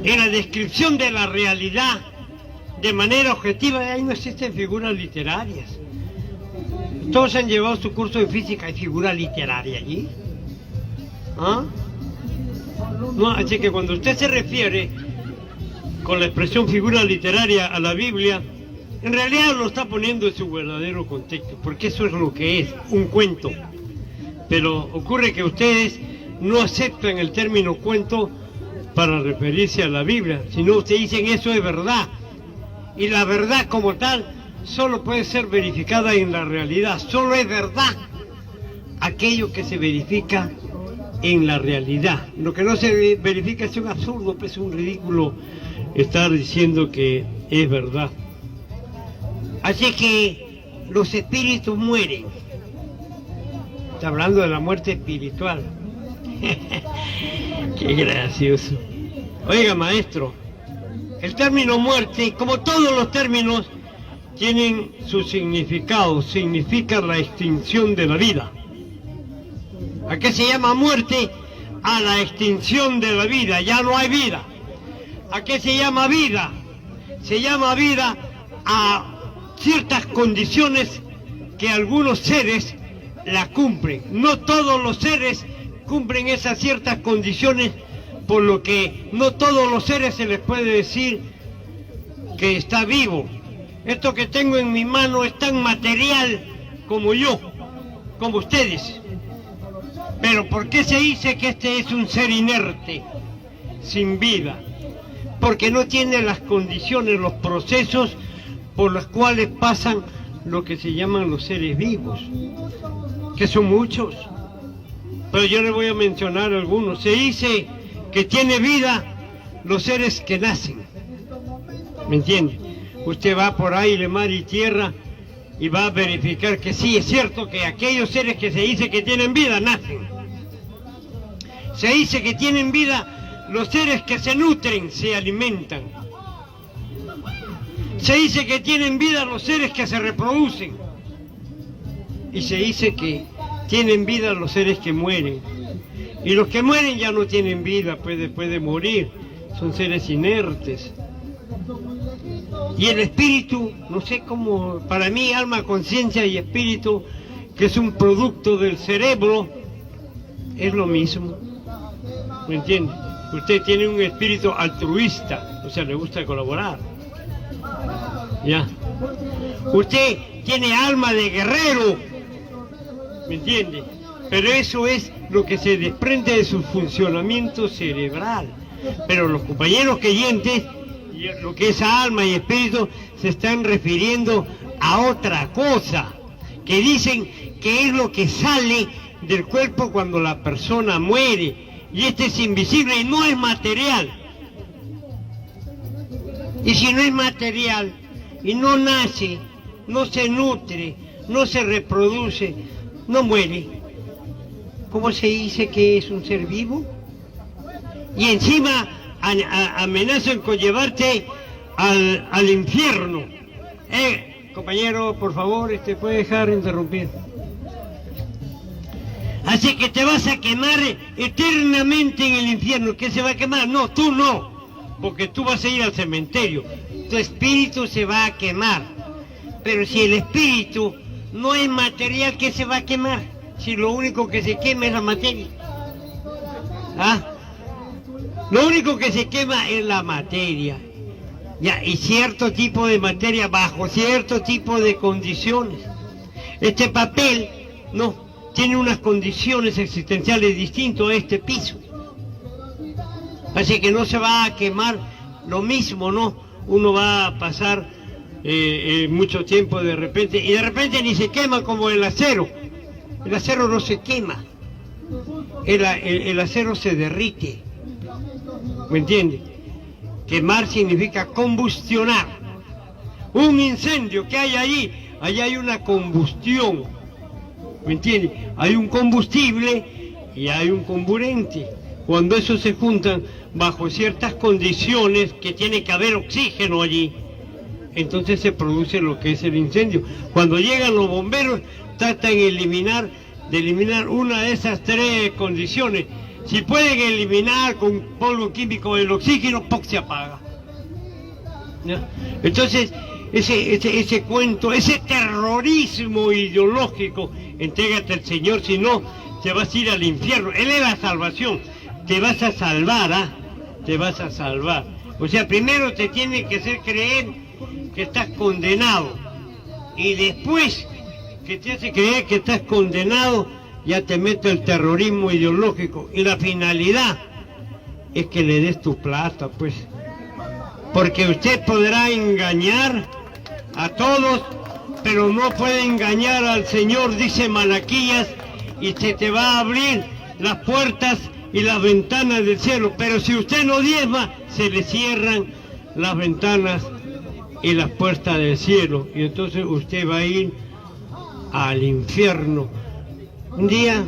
En la descripción de la realidad de manera objetiva, ahí no existen figuras literarias. Todos han llevado su curso de física, ¿hay figura literaria allí? ¿Ah? No, así que cuando usted se refiere con la expresión figura literaria a la Biblia, En realidad lo está poniendo en su verdadero contexto, porque eso es lo que es, un cuento. Pero ocurre que ustedes no aceptan el término cuento para referirse a la Biblia, sino ustedes dicen eso es verdad. Y la verdad como tal solo puede ser verificada en la realidad, solo es verdad aquello que se verifica en la realidad. Lo que no se verifica es un absurdo, es un ridículo estar diciendo que es verdad. Así que los espíritus mueren. Está hablando de la muerte espiritual. Qué gracioso. Oiga, maestro, el término muerte, como todos los términos, tienen su significado. Significa la extinción de la vida. ¿A qué se llama muerte? A la extinción de la vida, ya no hay vida. ¿A qué se llama vida? Se llama vida a ciertas condiciones que algunos seres la cumplen. No todos los seres cumplen esas ciertas condiciones, por lo que no todos los seres se les puede decir que está vivo. Esto que tengo en mi mano es tan material como yo, como ustedes. Pero ¿por qué se dice que este es un ser inerte, sin vida? Porque no tiene las condiciones, los procesos por los cuales pasan lo que se llaman los seres vivos, que son muchos. Pero yo les voy a mencionar algunos. Se dice que tiene vida los seres que nacen. ¿Me entiende? Usted va por aire, mar y tierra y va a verificar que sí, es cierto que aquellos seres que se dice que tienen vida, nacen. Se dice que tienen vida los seres que se nutren, se alimentan. Se dice que tienen vida los seres que se reproducen. Y se dice que tienen vida los seres que mueren. Y los que mueren ya no tienen vida, pues después de morir. Son seres inertes. Y el espíritu, no sé cómo, para mí alma, conciencia y espíritu, que es un producto del cerebro, es lo mismo. ¿Me entiende? Usted tiene un espíritu altruista, o sea, le gusta colaborar. Ya. Usted tiene alma de guerrero, ¿me entiende? Pero eso es lo que se desprende de su funcionamiento cerebral. Pero los compañeros creyentes, lo que es alma y espíritu, se están refiriendo a otra cosa, que dicen que es lo que sale del cuerpo cuando la persona muere, y este es invisible y no es material. Y si no es material y no nace, no se nutre, no se reproduce, no muere, ¿cómo se dice que es un ser vivo? Y encima amenazan con llevarte al infierno. Compañero, por favor, puede dejar de interrumpir. Así que te vas a quemar eternamente en el infierno. ¿Qué se va a quemar? No, tú no, porque tú vas a ir al cementerio. Tu espíritu se va a quemar. Pero si el espíritu no es material, ¿qué se va a quemar? Si lo único que se quema es la materia. ¿Ah? Lo único que se quema es la materia. Ya, y cierto tipo de materia bajo cierto tipo de condiciones. Este papel no tiene unas condiciones existenciales distintas a este piso. Así que no se va a quemar lo mismo, ¿no? Uno va a pasar mucho tiempo de repente, y de repente ni se quema como el acero. El acero no se quema. El acero se derrite. ¿Me entiende? Quemar significa combustionar. Un incendio que hay ahí, allá hay una combustión. ¿Me entiende? Hay un combustible y hay un comburente. Cuando esos se juntan bajo ciertas condiciones, que tiene que haber oxígeno allí, entonces se produce lo que es el incendio. Cuando llegan los bomberos, tratan de eliminar una de esas tres condiciones. Si pueden eliminar con polvo químico el oxígeno, ¡poc! Se apaga. ¿Ya? Entonces, ese cuento, ese terrorismo ideológico, entrégate al Señor, si no, te vas a ir al infierno. Él es la salvación. Te vas a salvar, ¿ah? Te vas a salvar. O sea, primero te tiene que hacer creer que estás condenado. Y después que te hace creer que estás condenado, ya te mete el terrorismo ideológico. Y la finalidad es que le des tu plata, pues. Porque usted podrá engañar a todos, pero no puede engañar al Señor, dice Malaquías, y se te va a abrir las puertas y las ventanas del cielo. Pero si usted no diezma, se le cierran las ventanas y las puertas del cielo, y entonces usted va a ir al infierno. Un día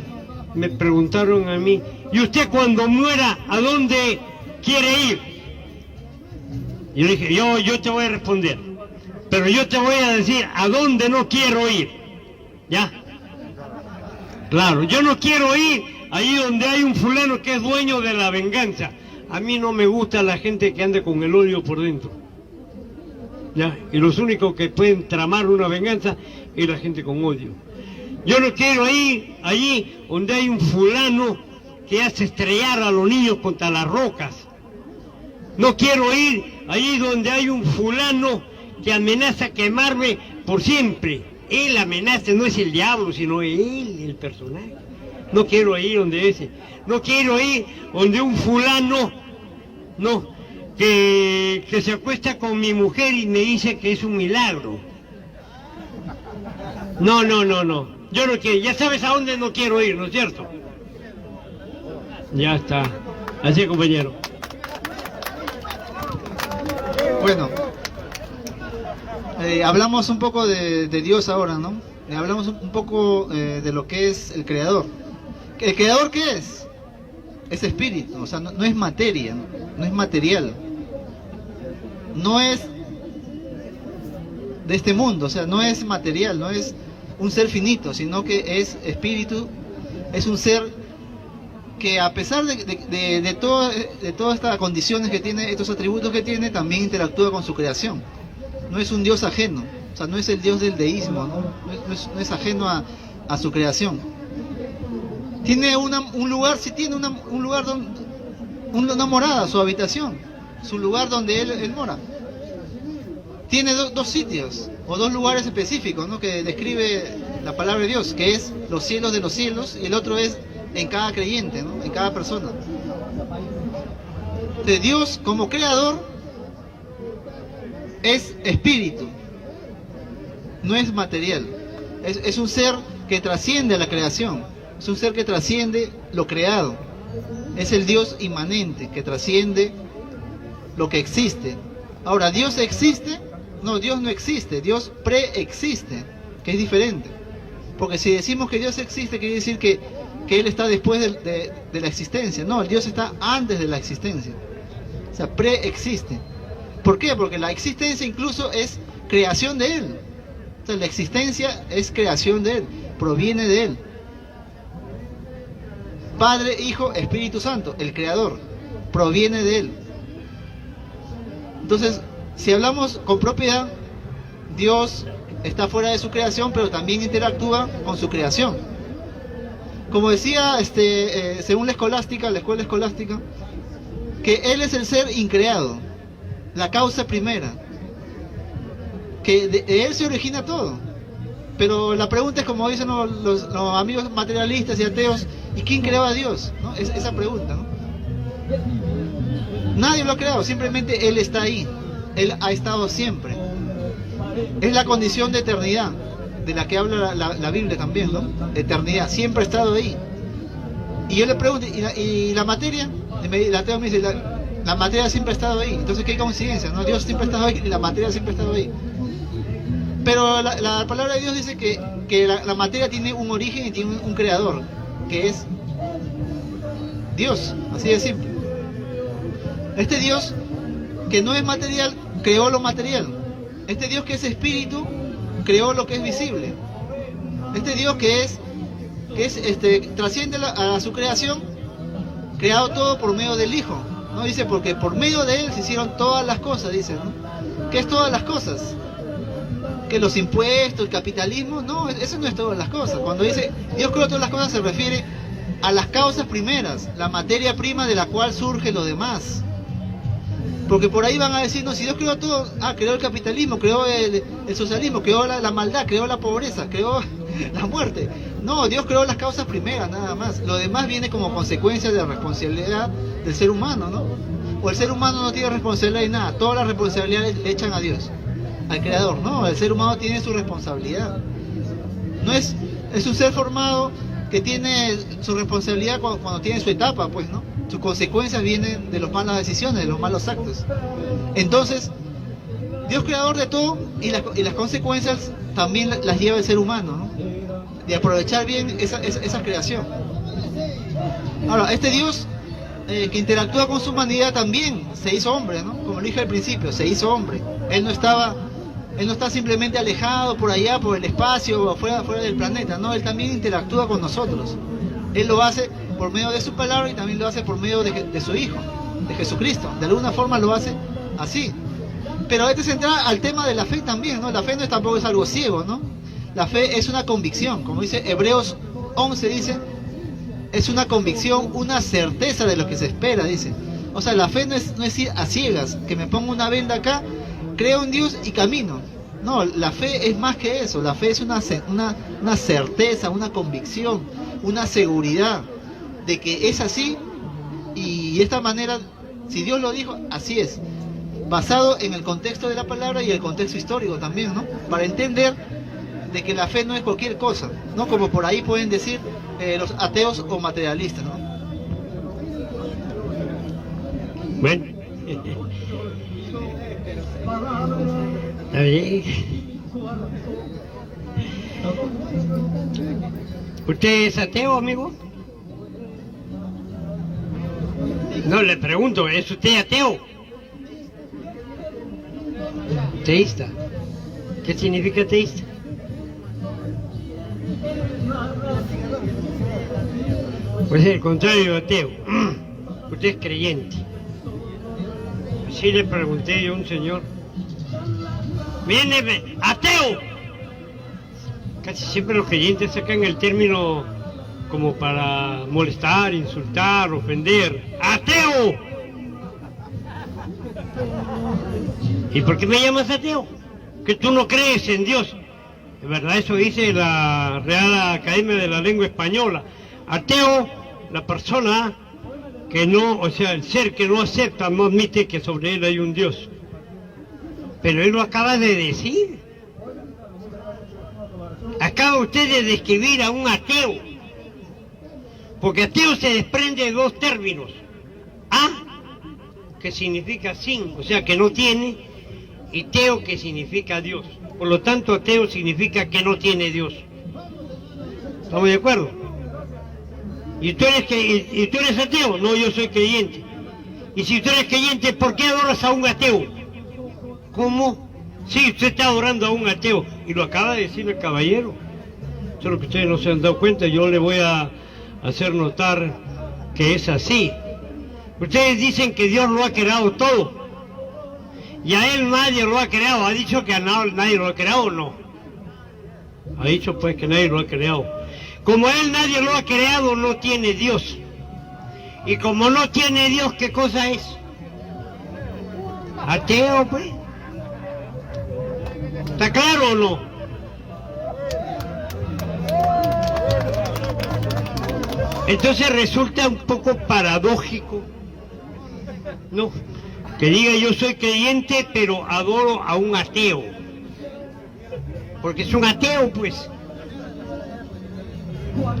me preguntaron a mí, ¿y usted cuando muera, a dónde quiere ir? Yo dije, yo te voy a responder, pero yo te voy a decir a dónde no quiero ir. ¿Ya? Claro, yo no quiero ir ahí donde hay un fulano que es dueño de la venganza. A mí no me gusta la gente que ande con el odio por dentro. ¿Ya? Y los únicos que pueden tramar una venganza es la gente con odio. Yo no quiero ir allí donde hay un fulano que hace estrellar a los niños contra las rocas. No quiero ir allí donde hay un fulano que amenaza quemarme por siempre. Él amenaza, no es el diablo, sino él, el personaje. No quiero ir donde ese. No quiero ir donde un fulano, no, que se acuesta con mi mujer y me dice que es un milagro. No. Yo no quiero. Ya sabes a dónde no quiero ir, ¿no es cierto? Ya está. Así, compañero. Bueno, hablamos un poco de Dios ahora, ¿no? Hablamos un poco de lo que es el Creador. ¿El Creador qué es? Es espíritu, o sea, no es materia, no es material. No es de este mundo, o sea, no es material, no es un ser finito, sino que es espíritu, es un ser que a pesar de todas estas condiciones que tiene, estos atributos que tiene, también interactúa con su creación. No es un Dios ajeno, o sea, no es el Dios del deísmo, no es ajeno a su creación. Tiene un lugar, sí tiene un lugar donde, una morada, su habitación, su lugar donde él mora. Tiene dos sitios, o dos lugares específicos, ¿no?, que describe la palabra de Dios, que es los cielos de los cielos, y el otro es en cada creyente, ¿no?, en cada persona. Entonces, Dios como creador es espíritu, no es material, es un ser que trasciende a la creación, es un ser que trasciende lo creado, es el Dios inmanente que trasciende lo que existe. Ahora, ¿Dios existe? No, Dios no existe, Dios preexiste, que es diferente. Porque si decimos que Dios existe, quiere decir que Él está después de la existencia. No, Dios está antes de la existencia. O sea, preexiste. ¿Por qué? Porque la existencia incluso es creación de Él. O sea, la existencia es creación de Él, proviene de Él. Padre, Hijo, Espíritu Santo, el Creador, proviene de Él. Entonces, si hablamos con propiedad, Dios está fuera de su creación, pero también interactúa con su creación. Como decía, según la escuela escolástica, que Él es el ser increado, la causa primera, que de Él se origina todo. Pero la pregunta es, como dicen los amigos materialistas y ateos, ¿y quién creó a Dios? ¿No? Esa pregunta, ¿no? Nadie lo ha creado, simplemente Él está ahí. Él ha estado siempre. Es la condición de eternidad, de la que habla la Biblia también, ¿no? Eternidad, siempre ha estado ahí. Y yo le pregunto, ¿y la materia? El ateo me dice, la materia siempre ha estado ahí. Entonces, ¿qué coincidencia? ¿No? Dios siempre ha estado ahí y la materia siempre ha estado ahí. Pero la palabra de Dios dice que la materia tiene un origen y tiene un creador, que es Dios, así de simple. Este Dios que no es material, creó lo material. Este Dios que es espíritu, creó lo que es visible. Este Dios que trasciende a su creación, creado todo por medio del Hijo, ¿no? Dice, porque por medio de Él se hicieron todas las cosas, dice, ¿no? ¿Qué es todas las cosas? ¿Que los impuestos, el capitalismo? No, eso no es todas las cosas. Cuando dice Dios creó todas las cosas, se refiere a las causas primeras, la materia prima de la cual surge lo demás. Porque por ahí van a decir, no, si Dios creó todo, creó el capitalismo, creó el socialismo, creó la maldad, creó la pobreza, creó la muerte. No, Dios creó las causas primeras, nada más. Lo demás viene como consecuencia de la responsabilidad del ser humano, ¿no? O el ser humano no tiene responsabilidad de nada, todas las responsabilidades le echan a Dios, al Creador. No, el ser humano tiene su responsabilidad. No es un ser formado que tiene su responsabilidad cuando tiene su etapa, pues, ¿no? Sus consecuencias vienen de las malas decisiones, de los malos actos. Entonces, Dios creador de todo, y las consecuencias también las lleva el ser humano, ¿no? De aprovechar bien esa creación. Ahora, este Dios que interactúa con su humanidad también se hizo hombre, ¿no? Como lo dije al principio, se hizo hombre. Él no está simplemente alejado por allá, por el espacio, o fuera del planeta, no, Él también interactúa con nosotros. Él lo hace por medio de su palabra y también lo hace por medio de su Hijo, de Jesucristo. De alguna forma lo hace así. Pero este se entra al tema de la fe también, ¿no? La fe tampoco es algo ciego, ¿no? La fe es una convicción, como dice Hebreos 11, dice, es una convicción, una certeza de lo que se espera, dice. O sea, la fe no es ir a ciegas, que me pongo una venda acá, creo en Dios y camino. No, la fe es más que eso. La fe es una certeza, una convicción, una seguridad de que es así, y de esta manera, si Dios lo dijo, así es, basado en el contexto de la palabra y el contexto histórico también, ¿no? Para entender de que la fe no es cualquier cosa, ¿no? Como por ahí pueden decir los ateos o materialistas, ¿no? Bueno, está bien. ¿Usted es ateo, amigo? No, le pregunto, ¿es usted ateo? Teísta. ¿Qué significa teísta? Pues el contrario de ateo. Usted es creyente. Así le pregunté yo a un señor. Viene ateo. Casi siempre los creyentes sacan el término como para molestar, insultar, ofender. ¡Ateo! ¿Y por qué me llamas ateo? Que tú no crees en Dios. De verdad, eso dice la Real Academia de la Lengua Española. Ateo, la persona que no, o sea, el ser que no acepta, no admite que sobre él hay un Dios. Pero él lo acaba de decir. Acaba usted de describir a un ateo. Porque ateo se desprende de dos términos. A, que significa sin, o sea, que no tiene, y teo, que significa Dios. Por lo tanto, ateo significa que no tiene Dios. ¿Estamos de acuerdo? ¿Y tú eres ateo? No, yo soy creyente. Y si tú eres creyente, ¿por qué adoras a un ateo? ¿Cómo? Sí, usted está adorando a un ateo. Y lo acaba de decir el caballero. Solo que ustedes no se han dado cuenta, yo le voy a hacer notar que es así. Ustedes dicen que Dios lo ha creado todo. Y a él nadie lo ha creado. ¿Ha dicho que a nadie lo ha creado o no? Ha dicho pues que nadie lo ha creado. Como a él nadie lo ha creado, no tiene Dios. Y como no tiene Dios, ¿qué cosa es? Ateo, pues. ¿Está claro o no? Entonces resulta un poco paradójico, ¿no? Que diga yo soy creyente, pero adoro a un ateo. Porque es un ateo, pues.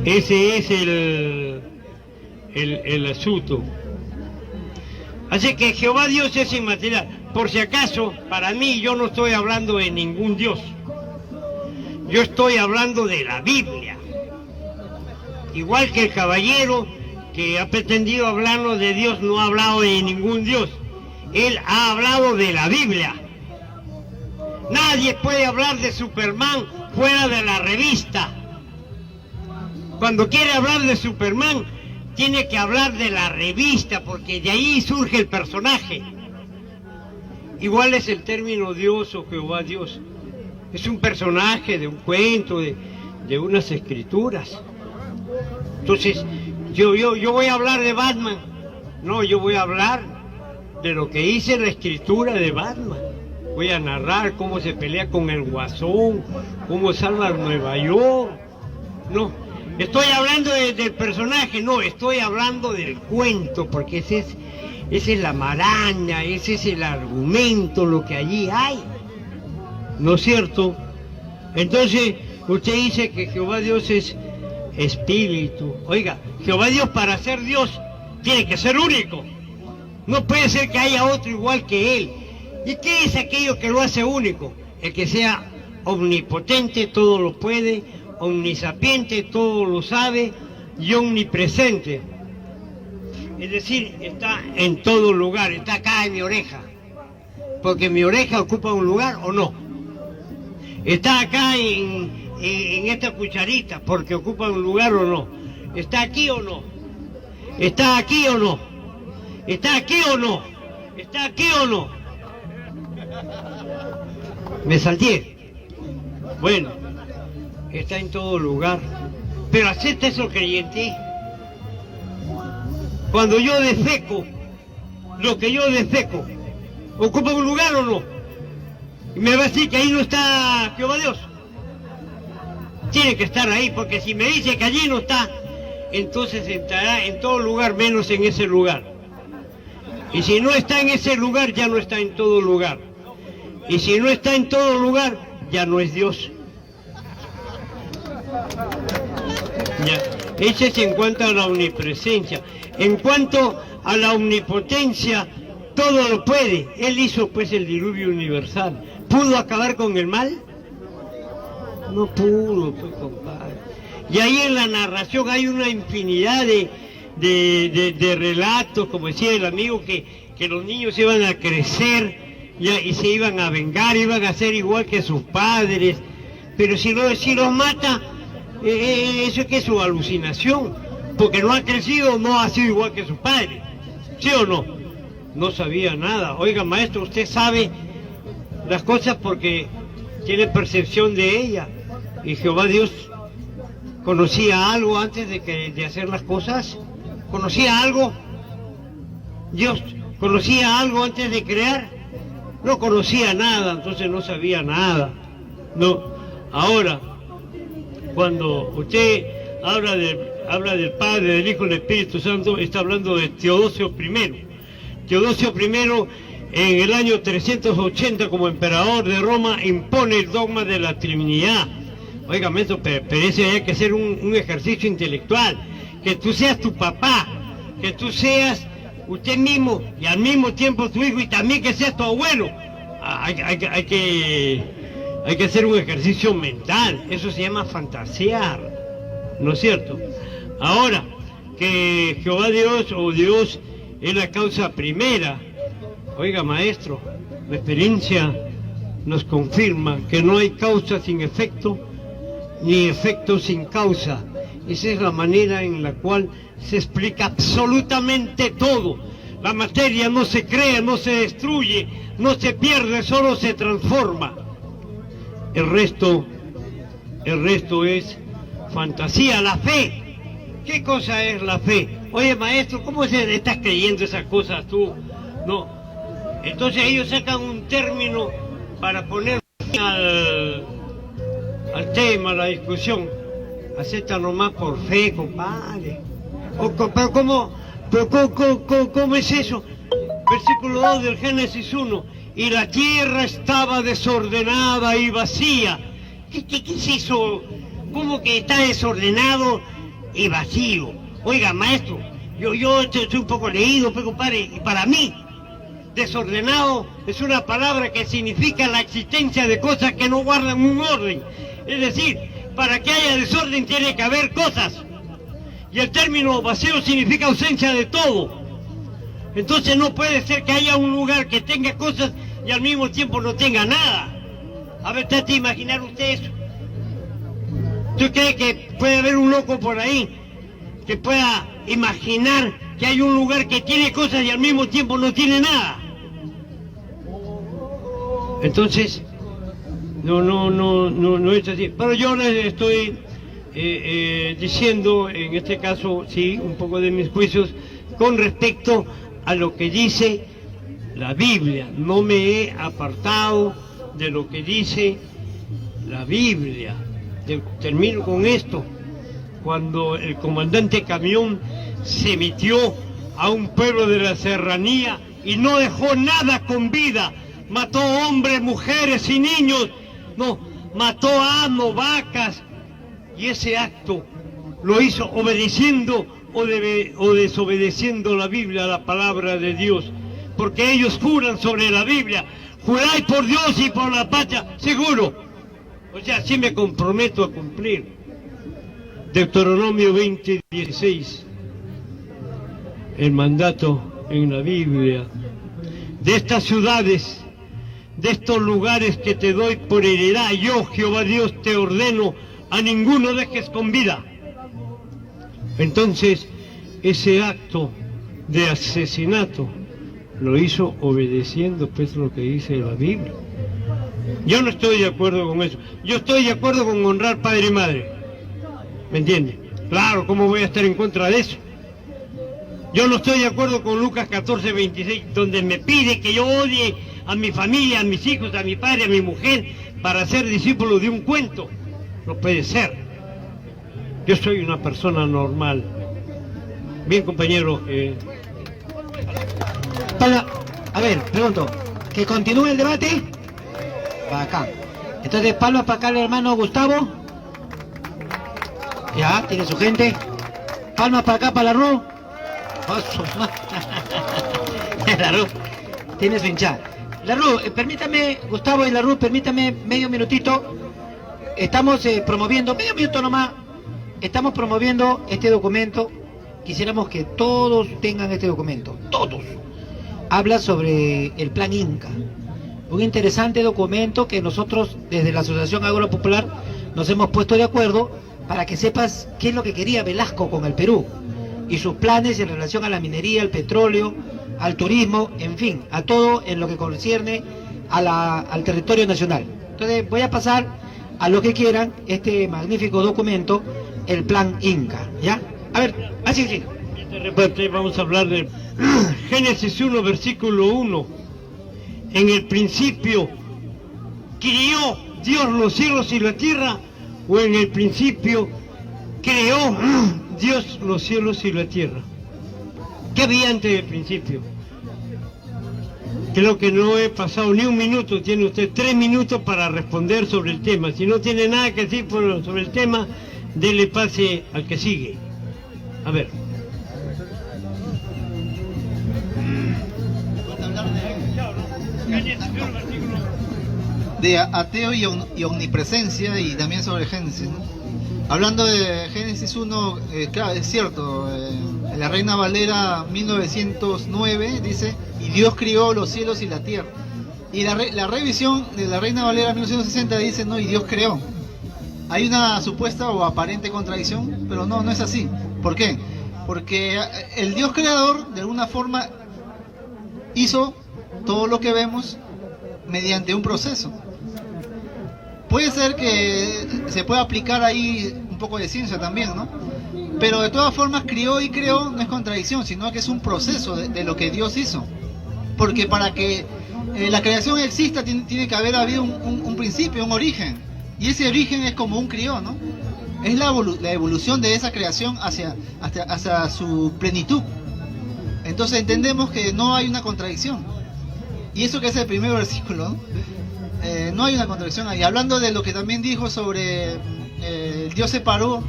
Ese es el asunto. Así que Jehová Dios es inmaterial. Por si acaso, para mí yo no estoy hablando de ningún Dios. Yo estoy hablando de la Biblia. Igual que el caballero que ha pretendido hablarnos de Dios no ha hablado de ningún Dios. Él ha hablado de la Biblia. Nadie puede hablar de Superman fuera de la revista. Cuando quiere hablar de Superman, tiene que hablar de la revista, porque de ahí surge el personaje. Igual es el término Dios o Jehová Dios. Es un personaje de un cuento, de unas escrituras. Entonces, yo voy a hablar de Batman. No, yo voy a hablar de lo que dice la escritura de Batman. Voy a narrar cómo se pelea con el Guasón, cómo salva a Nueva York. No, estoy hablando del personaje, no, estoy hablando del cuento, porque esa es la maraña, ese es el argumento, lo que allí hay. ¿No es cierto? Entonces, usted dice que Jehová Dios es espíritu. Oiga, Jehová Dios, para ser Dios tiene que ser único. No puede ser que haya otro igual que Él. ¿Y qué es aquello que lo hace único? El que sea omnipotente, todo lo puede, omnisapiente, todo lo sabe, y omnipresente. Es decir, está en todo lugar, está acá en mi oreja. Porque mi oreja ocupa un lugar o no. Está acá en esta cucharita, porque ocupa un lugar o no. Está aquí o no. Está aquí o no. Está aquí o no. Está aquí o no. Me salté. Bueno, está en todo lugar. Pero acepta eso, creyente. Cuando yo defeco, lo que yo defeco, ¿ocupa un lugar o no? Y me va a decir que ahí no está Jehová Dios. Tiene que estar ahí, porque si me dice que allí no está, entonces estará en todo lugar menos en ese lugar. Y si no está en ese lugar, ya no está en todo lugar. Y si no está en todo lugar, ya no es Dios. Ya. Ese es en cuanto a la omnipresencia. En cuanto a la omnipotencia, todo lo puede. Él hizo pues el diluvio universal. ¿Pudo acabar con el mal? No pudo, pues, compadre. Y ahí en la narración hay una infinidad de relatos, como decía el amigo, que los niños iban a crecer y se iban a vengar, iban a ser igual que sus padres. Pero si los mata, eso es que es su alucinación, porque no ha crecido, no ha sido igual que sus padres. ¿Sí o no? No sabía nada. Oiga, maestro, usted sabe las cosas porque tiene percepción de ellas. Y Jehová Dios conocía algo antes de hacer las cosas. ¿Conocía algo? Dios conocía algo antes de crear. No conocía nada, entonces no sabía nada. No. Ahora, cuando usted habla del Padre, del Hijo y del Espíritu Santo, está hablando de Teodosio I. Teodosio I, en el año 380, como emperador de Roma, impone el dogma de la Trinidad. Óigame, eso, pero eso hay que hacer un ejercicio intelectual. Que tú seas tu papá, que tú seas usted mismo y al mismo tiempo tu hijo, y también que seas tu abuelo. Hay que hacer un ejercicio mental. Eso se llama fantasear, ¿no es cierto? Ahora, que Jehová Dios o Dios es la causa primera. Oiga, maestro, la experiencia nos confirma que no hay causa sin efecto, ni efecto sin causa. Esa es la manera en la cual se explica absolutamente todo. La materia no se crea, no se destruye, no se pierde, solo se transforma. El resto es fantasía. La fe. ¿Qué cosa es la fe? Oye, maestro, ¿cómo se estás creyendo esas cosas tú? No. Entonces ellos sacan un término para poner al tema, a la discusión. Acepta nomás por fe, compadre. Pero ¿cómo es eso? Versículo 2 del Génesis 1. Y la tierra estaba desordenada y vacía. ¿Qué es eso? ¿Cómo que está desordenado y vacío? Oiga, maestro, yo estoy un poco leído, pues, compadre, y para mí, desordenado es una palabra que significa la existencia de cosas que no guardan un orden. Es decir, para que haya desorden tiene que haber cosas. Y el término vacío significa ausencia de todo. Entonces no puede ser que haya un lugar que tenga cosas y al mismo tiempo no tenga nada. A ver, trate de imaginar usted eso. ¿Tú crees que puede haber un loco por ahí que pueda imaginar que hay un lugar que tiene cosas y al mismo tiempo no tiene nada? Entonces, no es así. Pero yo les estoy diciendo, en este caso, sí, un poco de mis juicios con respecto a lo que dice la Biblia, no me he apartado de lo que dice la Biblia. Termino con esto. Cuando el comandante Camión se metió a un pueblo de la serranía y no dejó nada con vida, mató hombres, mujeres y niños, no, mató amo, vacas, y ese acto lo hizo obedeciendo o desobedeciendo la Biblia, la palabra de Dios, porque ellos juran sobre la Biblia: juráis por Dios y por la patria, seguro. O sea, sí me comprometo a cumplir. Deuteronomio 20:16, el mandato en la Biblia: de estas ciudades, de estos lugares que te doy por heredad, yo, Jehová Dios, te ordeno, a ninguno dejes con vida. Entonces, ese acto de asesinato lo hizo obedeciendo pues lo que dice la Biblia. Yo no estoy de acuerdo con eso. Yo estoy de acuerdo con honrar padre y madre. ¿Me entiende? Claro, ¿cómo voy a estar en contra de eso? Yo no estoy de acuerdo con Lucas 14:26, donde me pide que yo odie a mi familia, a mis hijos, a mi padre, a mi mujer, para ser discípulo de un cuento. No puede ser. Yo soy una persona normal. Bien, compañero. A ver, pregunto, ¿que continúe el debate? Bacán. Entonces, palmas para acá el hermano Gustavo. Ya, tiene su gente. Palmas para acá para la RU. La RU tiene su hinchada. La RU, permítame, Gustavo y la RU, permítame medio minutito. Estamos promoviendo, medio minuto nomás. Estamos promoviendo este documento. Quisiéramos que todos tengan este documento. Todos. Habla sobre el Plan Inca. Un interesante documento que nosotros desde la Asociación Agropopular nos hemos puesto de acuerdo para que sepas qué es lo que quería Velasco con el Perú y sus planes en relación a la minería, al petróleo, al turismo, en fin, a todo en lo que concierne al territorio nacional. Entonces voy a pasar a lo que quieran este magnífico documento, el Plan Inca, ¿ya? A ver, así sí. Vamos a hablar de Génesis 1, versículo 1. En el principio crió Dios los cielos y la tierra, o en el principio creó Dios los cielos y la tierra. ¿Qué había antes del principio? Creo que no he pasado ni un minuto. Tiene usted 3 minutos para responder sobre el tema. Si no tiene nada que decir sobre el tema, dele pase al que sigue. A ver. De ateo y omnipresencia, y también sobre Génesis, ¿no? Hablando de Génesis 1, claro, es cierto, en la Reina Valera 1909 dice: y Dios crió los cielos y la tierra. Y la revisión de la Reina Valera 1960 dice: no, y Dios creó. Hay una supuesta o aparente contradicción, pero no es así. ¿Por qué? Porque el Dios creador de alguna forma hizo todo lo que vemos mediante un proceso. Puede ser que se pueda aplicar ahí un poco de ciencia también, ¿no? Pero de todas formas, crió y creó no es contradicción, sino que es un proceso de lo que Dios hizo. Porque para que la creación exista tiene que haber habido un principio, un origen. Y ese origen es como un crió, ¿no? Es la evolución de esa creación hacia su plenitud. Entonces entendemos que no hay una contradicción. Y eso que es el primer versículo, ¿no? No hay una contradicción ahí. Hablando de lo que también dijo sobre Dios separó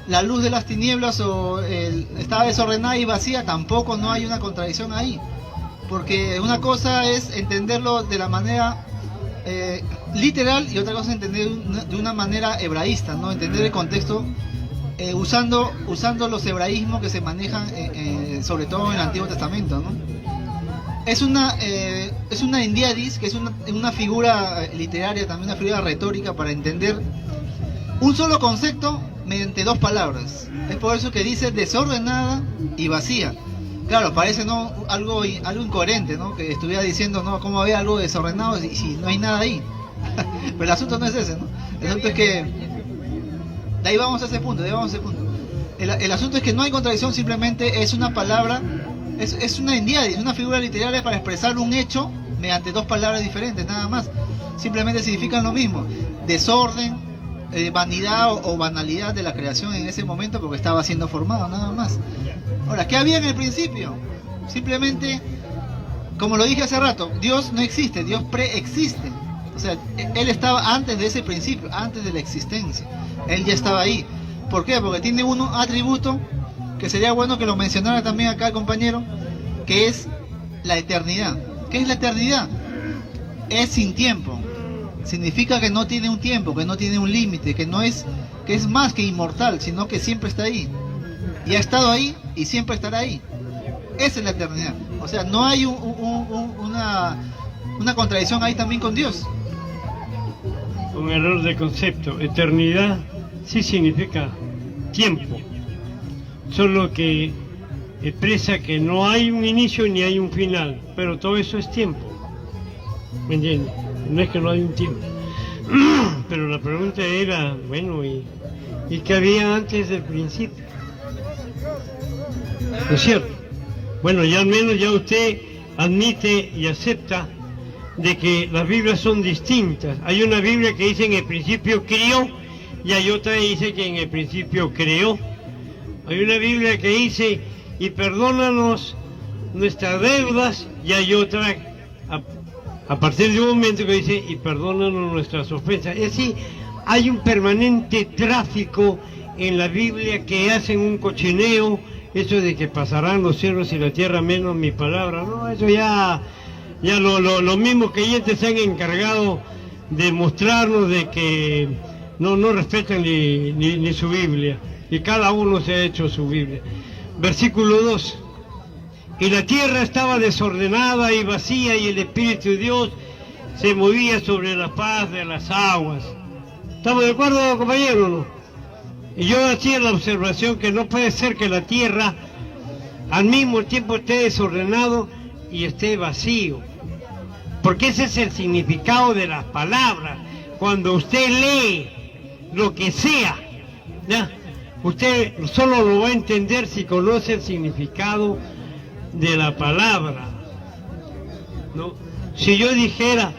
la luz de las tinieblas, o estaba desordenada y vacía, tampoco no hay una contradicción ahí. Porque una cosa es entenderlo de la manera literal, y otra cosa es entender de una manera hebraísta, ¿no? Entender el contexto usando los hebraísmos que se manejan sobre todo en el Antiguo Testamento, ¿no? Es una endiadis, que es una figura literaria, también una figura retórica para entender un solo concepto mediante 2 palabras. Es por eso que dice desordenada y vacía. Claro, parece algo incoherente, ¿no? Que estuviera diciendo, ¿no? ¿Cómo había algo desordenado si no hay nada ahí? Pero el asunto no es ese, ¿no? El asunto es que de ahí vamos a ese punto, El asunto es que no hay contradicción, simplemente es una palabra Es una indiadia, una figura literaria para expresar un hecho mediante dos palabras diferentes, nada más. Simplemente significan lo mismo: desorden, vanidad o banalidad de la creación en ese momento, porque estaba siendo formado, nada más. Ahora, ¿qué había en el principio? Simplemente, como lo dije hace rato, Dios no existe, Dios preexiste. O sea, Él estaba antes de ese principio, antes de la existencia. Él ya estaba ahí. ¿Por qué? Porque tiene un atributo que sería bueno que lo mencionara también acá el compañero, que es la eternidad. ¿Qué es la eternidad? Es sin tiempo. Significa que no tiene un tiempo, que no tiene un límite, que es más que inmortal, sino que siempre está ahí. Y ha estado ahí y siempre estará ahí. Esa es la eternidad. O sea, no hay una contradicción ahí también con Dios. Un error de concepto. Eternidad sí significa tiempo, solo que expresa que no hay un inicio ni hay un final, pero todo eso es tiempo. ¿Me entiendes? No es que no hay un tiempo. Pero la pregunta era, bueno, ¿y qué había antes del principio? ¿No es cierto? Bueno, ya al menos ya usted admite y acepta de que las Biblias son distintas. Hay una Biblia que dice en el principio crió, y hay otra que dice que en el principio creó. Hay una Biblia que dice y perdónanos nuestras deudas, y hay otra a partir de un momento que dice y perdónanos nuestras ofensas. Es decir, hay un permanente tráfico en la Biblia que hacen un cochineo, eso de que pasarán los cielos y la tierra menos mi palabra. No, eso ya los mismos creyentes se han encargado de mostrarnos de que no respetan ni su Biblia, y cada uno se ha hecho su Biblia. Versículo 2: y la tierra estaba desordenada y vacía, y el Espíritu de Dios se movía sobre la faz de las aguas. ¿Estamos de acuerdo, compañeros, no? Y yo hacía la observación que no puede ser que la tierra al mismo tiempo esté desordenado y esté vacío, porque ese es el significado de las palabras. Cuando usted lee lo que sea, ¿ya?, usted solo lo va a entender si conoce el significado de la palabra, ¿no? Si yo dijera,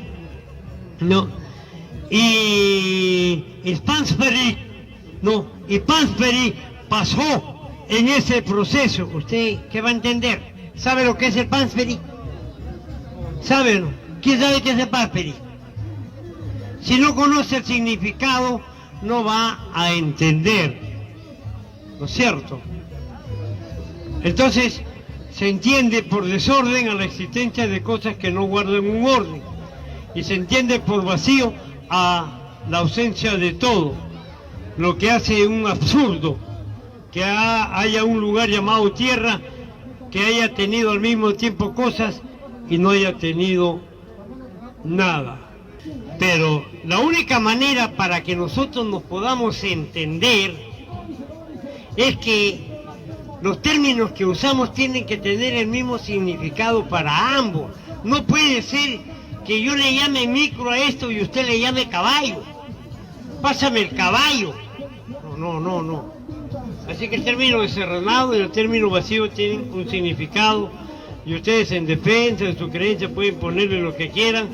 no, y Pansperry, no, y Pansperry pasó en ese proceso, ¿usted qué va a entender? ¿Sabe lo que es el Pansperry? ¿Sabe, no? ¿Quién sabe qué es el Pansperry? Si no conoce el significado, no va a entender, ¿no es cierto? Entonces, se entiende por desorden a la existencia de cosas que no guardan un orden, y se entiende por vacío a la ausencia de todo, lo que hace un absurdo que haya un lugar llamado tierra que haya tenido al mismo tiempo cosas y no haya tenido nada. Pero la única manera para que nosotros nos podamos entender es que los términos que usamos tienen que tener el mismo significado para ambos. No puede ser que yo le llame micro a esto y usted le llame caballo. Pásame el caballo. No. Así que el término desordenado y el término vacío tienen un significado, y ustedes en defensa de su creencia pueden ponerle lo que quieran,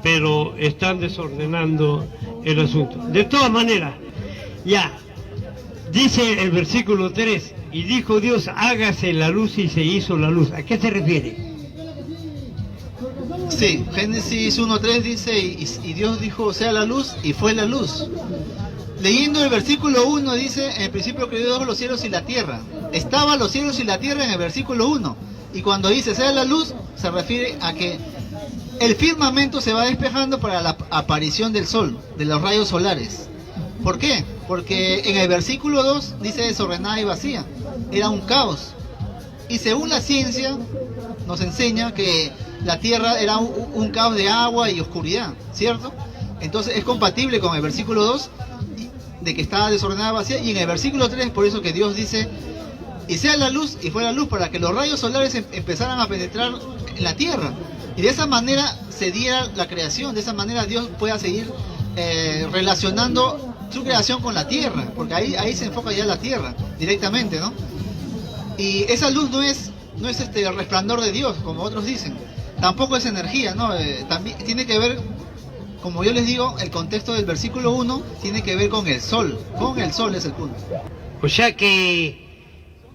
pero están desordenando el asunto. De todas maneras, ya, dice el versículo 3, y dijo Dios, hágase la luz, y se hizo la luz. ¿A qué se refiere? Sí, Génesis 1:3 dice, y Dios dijo, sea la luz, y fue la luz. Leyendo el versículo 1 dice, en el principio creó Dios los cielos y la tierra. Estaban los cielos y la tierra en el versículo 1. Y cuando dice, sea la luz, se refiere a que el firmamento se va despejando para la aparición del sol, de los rayos solares. ¿Por qué? Porque en el versículo 2 dice desordenada y vacía. Era un caos. Y según la ciencia nos enseña que la tierra era un caos de agua y oscuridad, ¿cierto? Entonces es compatible con el versículo 2 de que estaba desordenada, vacía, y en el versículo 3 por eso que Dios dice, y sea la luz, y fue la luz, para que los rayos solares empezaran a penetrar en la tierra, y de esa manera se diera la creación, de esa manera Dios pueda seguir relacionando su creación con la tierra, porque ahí se enfoca ya la tierra directamente, ¿no? Y esa luz no es no es el resplandor de Dios, como otros dicen. Tampoco es energía, ¿no? También tiene que ver, como yo les digo, el contexto del versículo 1 tiene que ver con el sol. Con el sol es el punto. O sea que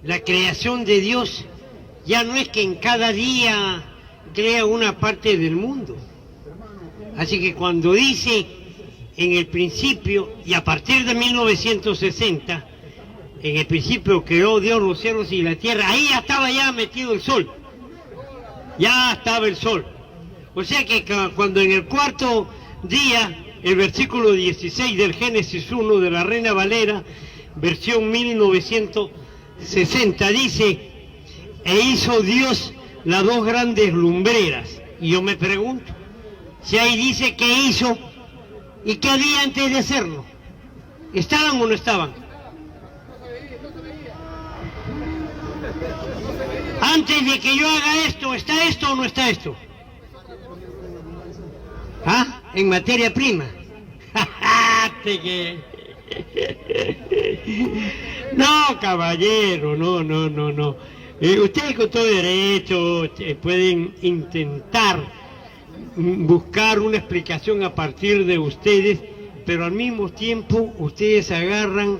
la creación de Dios ya no es que en cada día crea una parte del mundo. Así que cuando dice en el principio, y a partir de 1960, en el principio creó Dios los cielos y la tierra, ahí ya estaba ya metido el sol. Ya estaba el sol. O sea que cuando en el cuarto día, el versículo 16 del Génesis 1 de la Reina Valera, versión 1960, dice, e hizo Dios las dos grandes lumbreras. Y yo me pregunto, si ahí dice que hizo, ¿y qué había antes de hacerlo? ¿Estaban o no estaban? Antes de que yo haga esto, ¿está esto o no está esto? ¿Ah? En materia prima. No, caballero, no. Ustedes con todo derecho pueden intentar buscar una explicación a partir de ustedes, pero al mismo tiempo ustedes agarran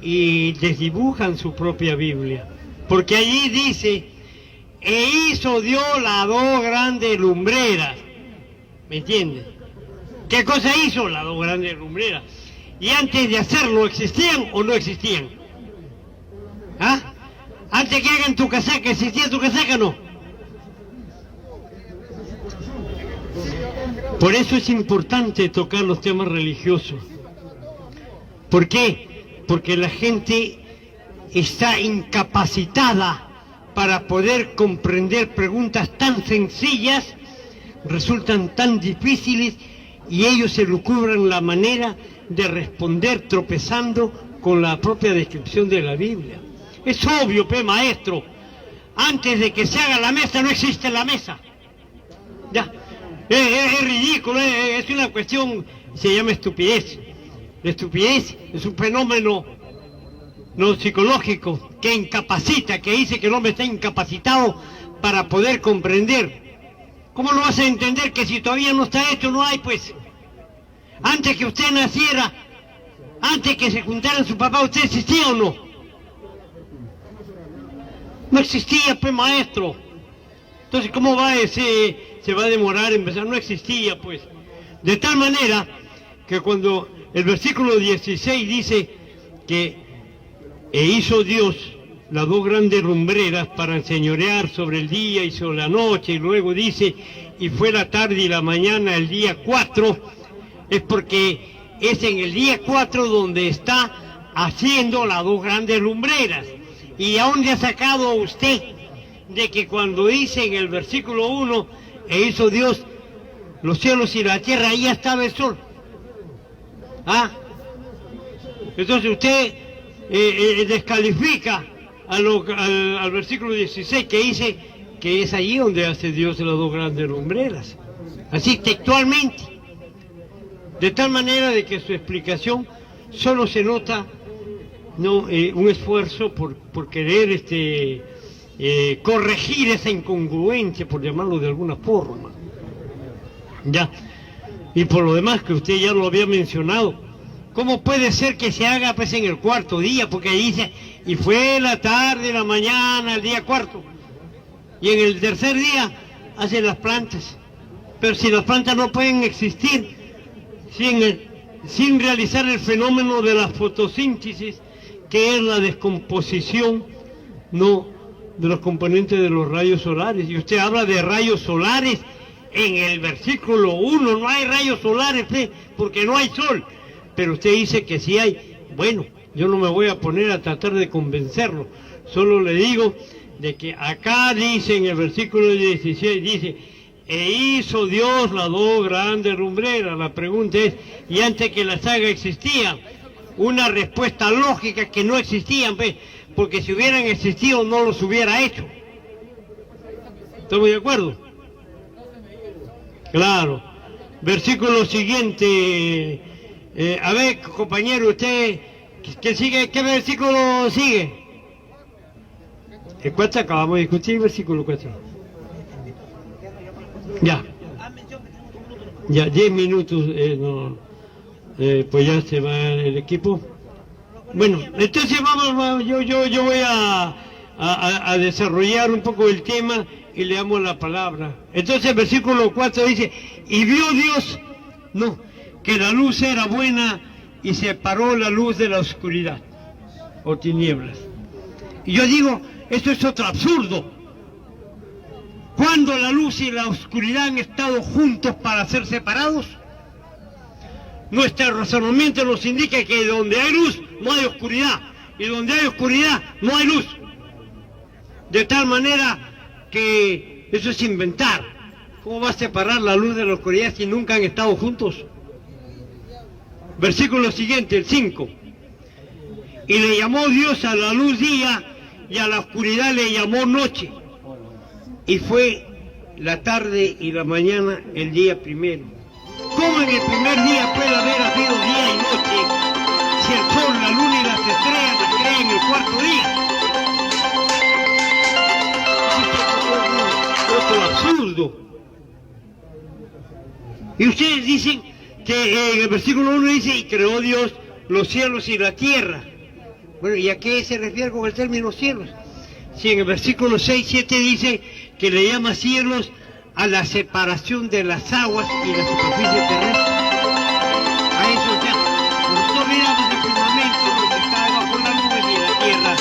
y desdibujan su propia Biblia. Porque allí dice, e hizo Dios las dos grandes lumbreras. ¿Me entienden? ¿Qué cosa hizo? Las dos grandes lumbreras. Y antes de hacerlo, ¿existían o no existían? ¿Ah? Antes que hagan tu casaca, ¿existía tu casaca o no? Por eso es importante tocar los temas religiosos. ¿Por qué? Porque la gente está incapacitada para poder comprender preguntas tan sencillas, resultan tan difíciles y ellos se lucubran la manera de responder tropezando con la propia descripción de la Biblia. Es obvio, maestro, antes de que se haga la mesa no existe la mesa. Ya, es ridículo, es una cuestión, se llama estupidez. La estupidez es un fenómeno no psicológico que incapacita, que dice que el hombre está incapacitado para poder comprender. ¿Cómo lo vas a entender que si todavía no está hecho no hay, pues? Antes que usted naciera, antes que se juntaran su papá, ¿usted existía o no? No existía, pues, maestro. Entonces, ¿cómo va ese? Se va a demorar en empezar. No existía, pues. De tal manera que cuando el versículo 16 dice que e hizo Dios las dos grandes lumbreras para enseñorear sobre el día y sobre la noche, y luego dice, y fue la tarde y la mañana el día 4, es porque es en el día 4 donde está haciendo las dos grandes lumbreras. ¿Y a dónde ha sacado usted de que cuando dice en el versículo 1, e hizo Dios los cielos y la tierra, ahí ya estaba el sol? ¿Ah? Entonces usted descalifica al versículo 16 que dice que es allí donde hace Dios las dos grandes lumbreras. Así textualmente. De tal manera de que su explicación solo se nota un esfuerzo por querer corregir esa incongruencia, por llamarlo de alguna forma. Ya. Y por lo demás, que usted ya lo había mencionado, ¿cómo puede ser que se haga pues en el cuarto día? Porque dice, y fue la tarde, la mañana, el día cuarto. Y en el tercer día hace las plantas. Pero si las plantas no pueden existir sin realizar el fenómeno de la fotosíntesis, que es la descomposición de los componentes de los rayos solares. Y usted habla de rayos solares en el versículo 1, no hay rayos solares, porque no hay sol. Pero usted dice que sí hay. Bueno, yo no me voy a poner a tratar de convencerlo, solo le digo de que acá dice en el versículo 16, dice, e hizo Dios las dos grandes lumbreras. La pregunta es, ¿y antes que las haga existían? Una respuesta lógica que no existían, porque si hubieran existido no los hubiera hecho. ¿Estamos de acuerdo? Claro. Versículo siguiente. A ver, compañero, usted, ¿qué sigue? ¿Qué versículo sigue? El 4 acabamos de discutir, versículo 4. Ya. Ya, 10 minutos, pues ya se va el equipo. Bueno, entonces yo voy a desarrollar un poco el tema y leamos la palabra. Entonces el versículo 4 dice, y vio Dios, que la luz era buena y separó la luz de la oscuridad o tinieblas. Y yo digo, esto es otro absurdo. ¿Cuándo la luz y la oscuridad han estado juntos para ser separados? Nuestro razonamiento nos indica que donde hay luz no hay oscuridad, y donde hay oscuridad no hay luz. De tal manera que eso es inventar. ¿Cómo va a separar la luz de la oscuridad si nunca han estado juntos? Versículo siguiente, el 5. Y le llamó Dios a la luz día, y a la oscuridad le llamó noche. Y fue la tarde y la mañana el día primero. ¿Cómo en el primer día puede haber habido día y noche si el sol, la luna y las estrellas las crean en el cuarto día? Otro absurdo. Y ustedes dicen que en el versículo 1 dice, y creó Dios los cielos y la tierra. Bueno, ¿y a qué se refiere con el término cielos? Si en el versículo 6, 7 dice que le llama cielos a la separación de las aguas y la superficie terrestre. A eso ya. Nosotros miramos el firmamento, lo que está bajo la nube y la tierra.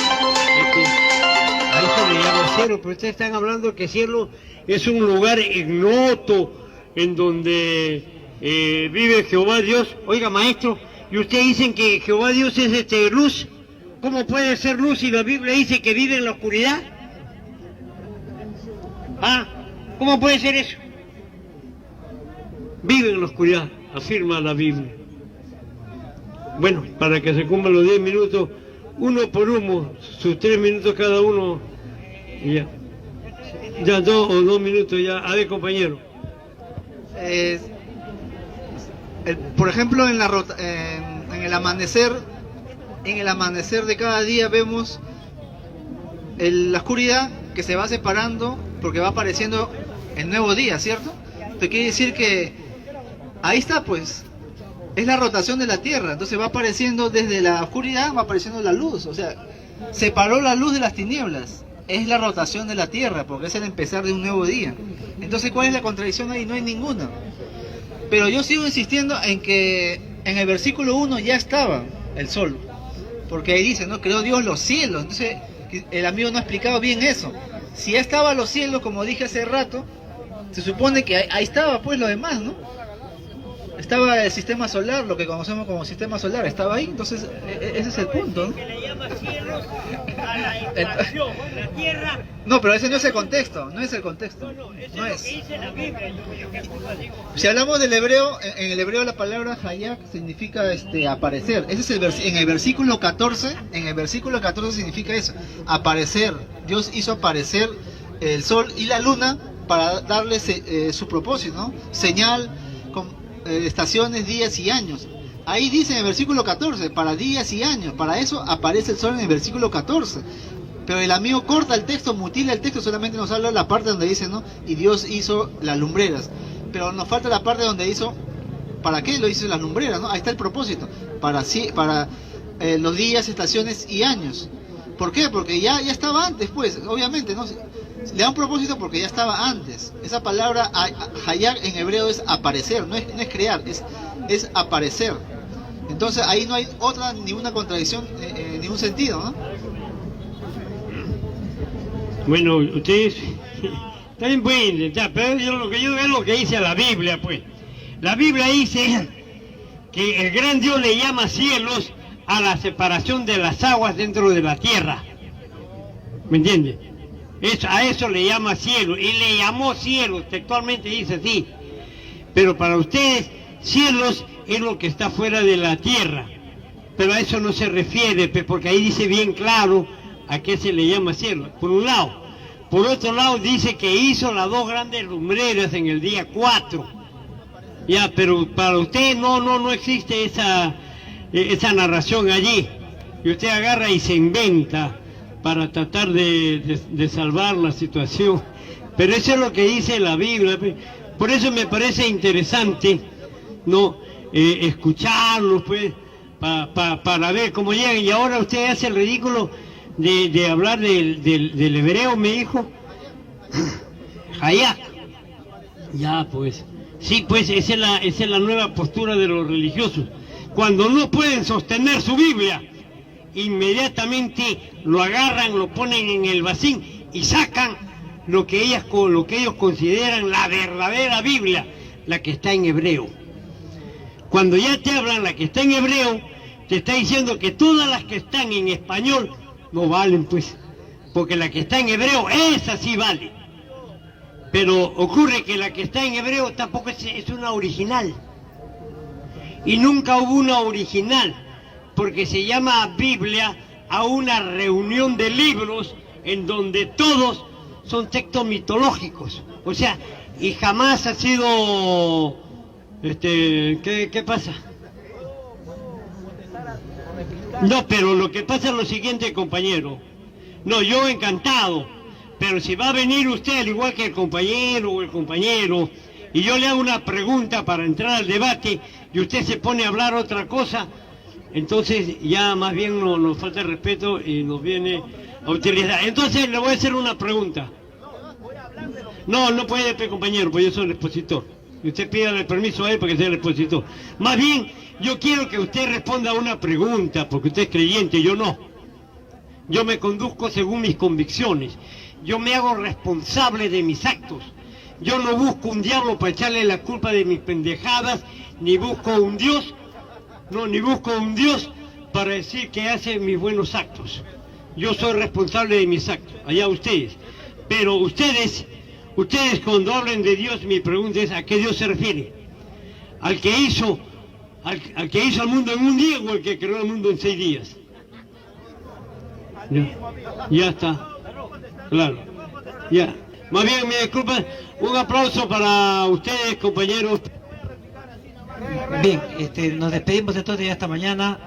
A eso le llama cielo, pero ustedes están hablando que cielo es un lugar ignoto en donde vive Jehová Dios. Oiga, maestro, y ustedes dicen que Jehová Dios es luz. ¿Cómo puede ser luz si la Biblia dice que vive en la oscuridad? ¿Cómo puede ser eso? Vive en la oscuridad, afirma la Biblia. Bueno, para que se cumplan los 10 minutos, uno por uno, sus 3 minutos cada uno, y ya. Ya 2 minutos ya. A ver, compañero. Por ejemplo, en el amanecer de cada día vemos la oscuridad que se va separando porque va apareciendo el nuevo día, ¿cierto? Te quiere decir que ahí está, pues, es la rotación de la Tierra. Entonces va apareciendo desde la oscuridad, va apareciendo la luz. O sea, separó la luz de las tinieblas. Es la rotación de la Tierra, porque es el empezar de un nuevo día. Entonces, ¿cuál es la contradicción ahí? No hay ninguna. Pero yo sigo insistiendo en que en el versículo 1 ya estaba el sol. Porque ahí dice, ¿no? Creó Dios los cielos. Entonces, el amigo no ha explicado bien eso. Si ya estaban los cielos, como dije hace rato, se supone que ahí estaba pues lo demás, ¿no? Estaba el sistema solar, lo que conocemos como sistema solar, estaba ahí. Entonces, ese es el punto, ¿no? Que le llama cielos a la separación, la tierra. No, pero ese no es el contexto, no es el contexto. No es. Dice la Biblia. Si hablamos del hebreo, en el hebreo la palabra hayak significa aparecer. Ese es en el versículo 14, significa eso, aparecer. Dios hizo aparecer el sol y la luna para darle su propósito, ¿no? Señal, estaciones, días y años. Ahí dice en el versículo 14, para días y años. Para eso aparece el sol en el versículo 14. Pero el amigo corta el texto, mutila el texto, solamente nos habla la parte donde dice, ¿no? Y Dios hizo las lumbreras. Pero nos falta la parte donde hizo, ¿para qué lo hizo las lumbreras, no? Ahí está el propósito, para los días, estaciones y años. ¿Por qué? Porque ya estaba antes, pues, obviamente, ¿no? Le da un propósito porque ya estaba antes. Esa palabra hayak en hebreo es aparecer, no es crear, es aparecer. Entonces ahí no hay ninguna contradicción, ningún sentido, ¿no? Bueno, ustedes también pueden intentar, pero lo que yo veo es lo que dice la Biblia, pues. La Biblia dice que el gran Dios le llama cielos a la separación de las aguas dentro de la tierra. ¿Me entiende? A eso le llama cielo, y le llamó cielos, textualmente dice así. Pero para ustedes, cielos es lo que está fuera de la tierra. Pero a eso no se refiere, porque ahí dice bien claro a qué se le llama cielo, por un lado. Por otro lado dice que hizo las 2 grandes lumbreras en el día 4. Ya, pero para usted no existe esa narración allí. Y usted agarra y se inventa para tratar de salvar la situación. Pero eso es lo que dice la Biblia. Por eso me parece interesante, ¿no? Escucharlos, pues, para ver cómo llegan. Y ahora usted hace el ridículo de hablar del hebreo, me dijo. Hayak. Ya, pues. Sí, pues, esa es la nueva postura de los religiosos. Cuando no pueden sostener su Biblia, inmediatamente lo agarran, lo ponen en el vacín y sacan lo que ellos consideran la verdadera Biblia, la que está en hebreo. Cuando ya te hablan la que está en hebreo, te está diciendo que todas las que están en español no valen, pues, porque la que está en hebreo, esa sí vale. Pero ocurre que la que está en hebreo tampoco es una original. Y nunca hubo una original, porque se llama Biblia a una reunión de libros en donde todos son textos mitológicos. O sea, y jamás ha sido... ¿qué pasa? No, pero lo que pasa es lo siguiente, compañero. No, yo encantado, pero si va a venir usted al igual que el compañero o el compañero, y yo le hago una pregunta para entrar al debate, y usted se pone a hablar otra cosa, entonces ya más bien nos falta el respeto y nos viene a utilizar. Entonces le voy a hacer una pregunta. No puede, compañero, pues yo soy el expositor. Y usted pídale el permiso a él para que sea el expositor. Más bien, yo quiero que usted responda a una pregunta, porque usted es creyente, yo no. Yo me conduzco según mis convicciones. Yo me hago responsable de mis actos. Yo no busco un diablo para echarle la culpa de mis pendejadas, ni busco un Dios, ni busco un Dios para decir que hace mis buenos actos. Yo soy responsable de mis actos, allá ustedes. Pero ustedes cuando hablen de Dios, mi pregunta es, ¿a qué Dios se refiere? ¿Al que hizo al mundo en un día o al que creó el mundo en 6 días? Ya está, claro, ya. Más bien, me disculpan, un aplauso para ustedes, compañeros. Bien, nos despedimos entonces hasta mañana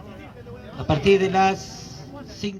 a partir de las 5.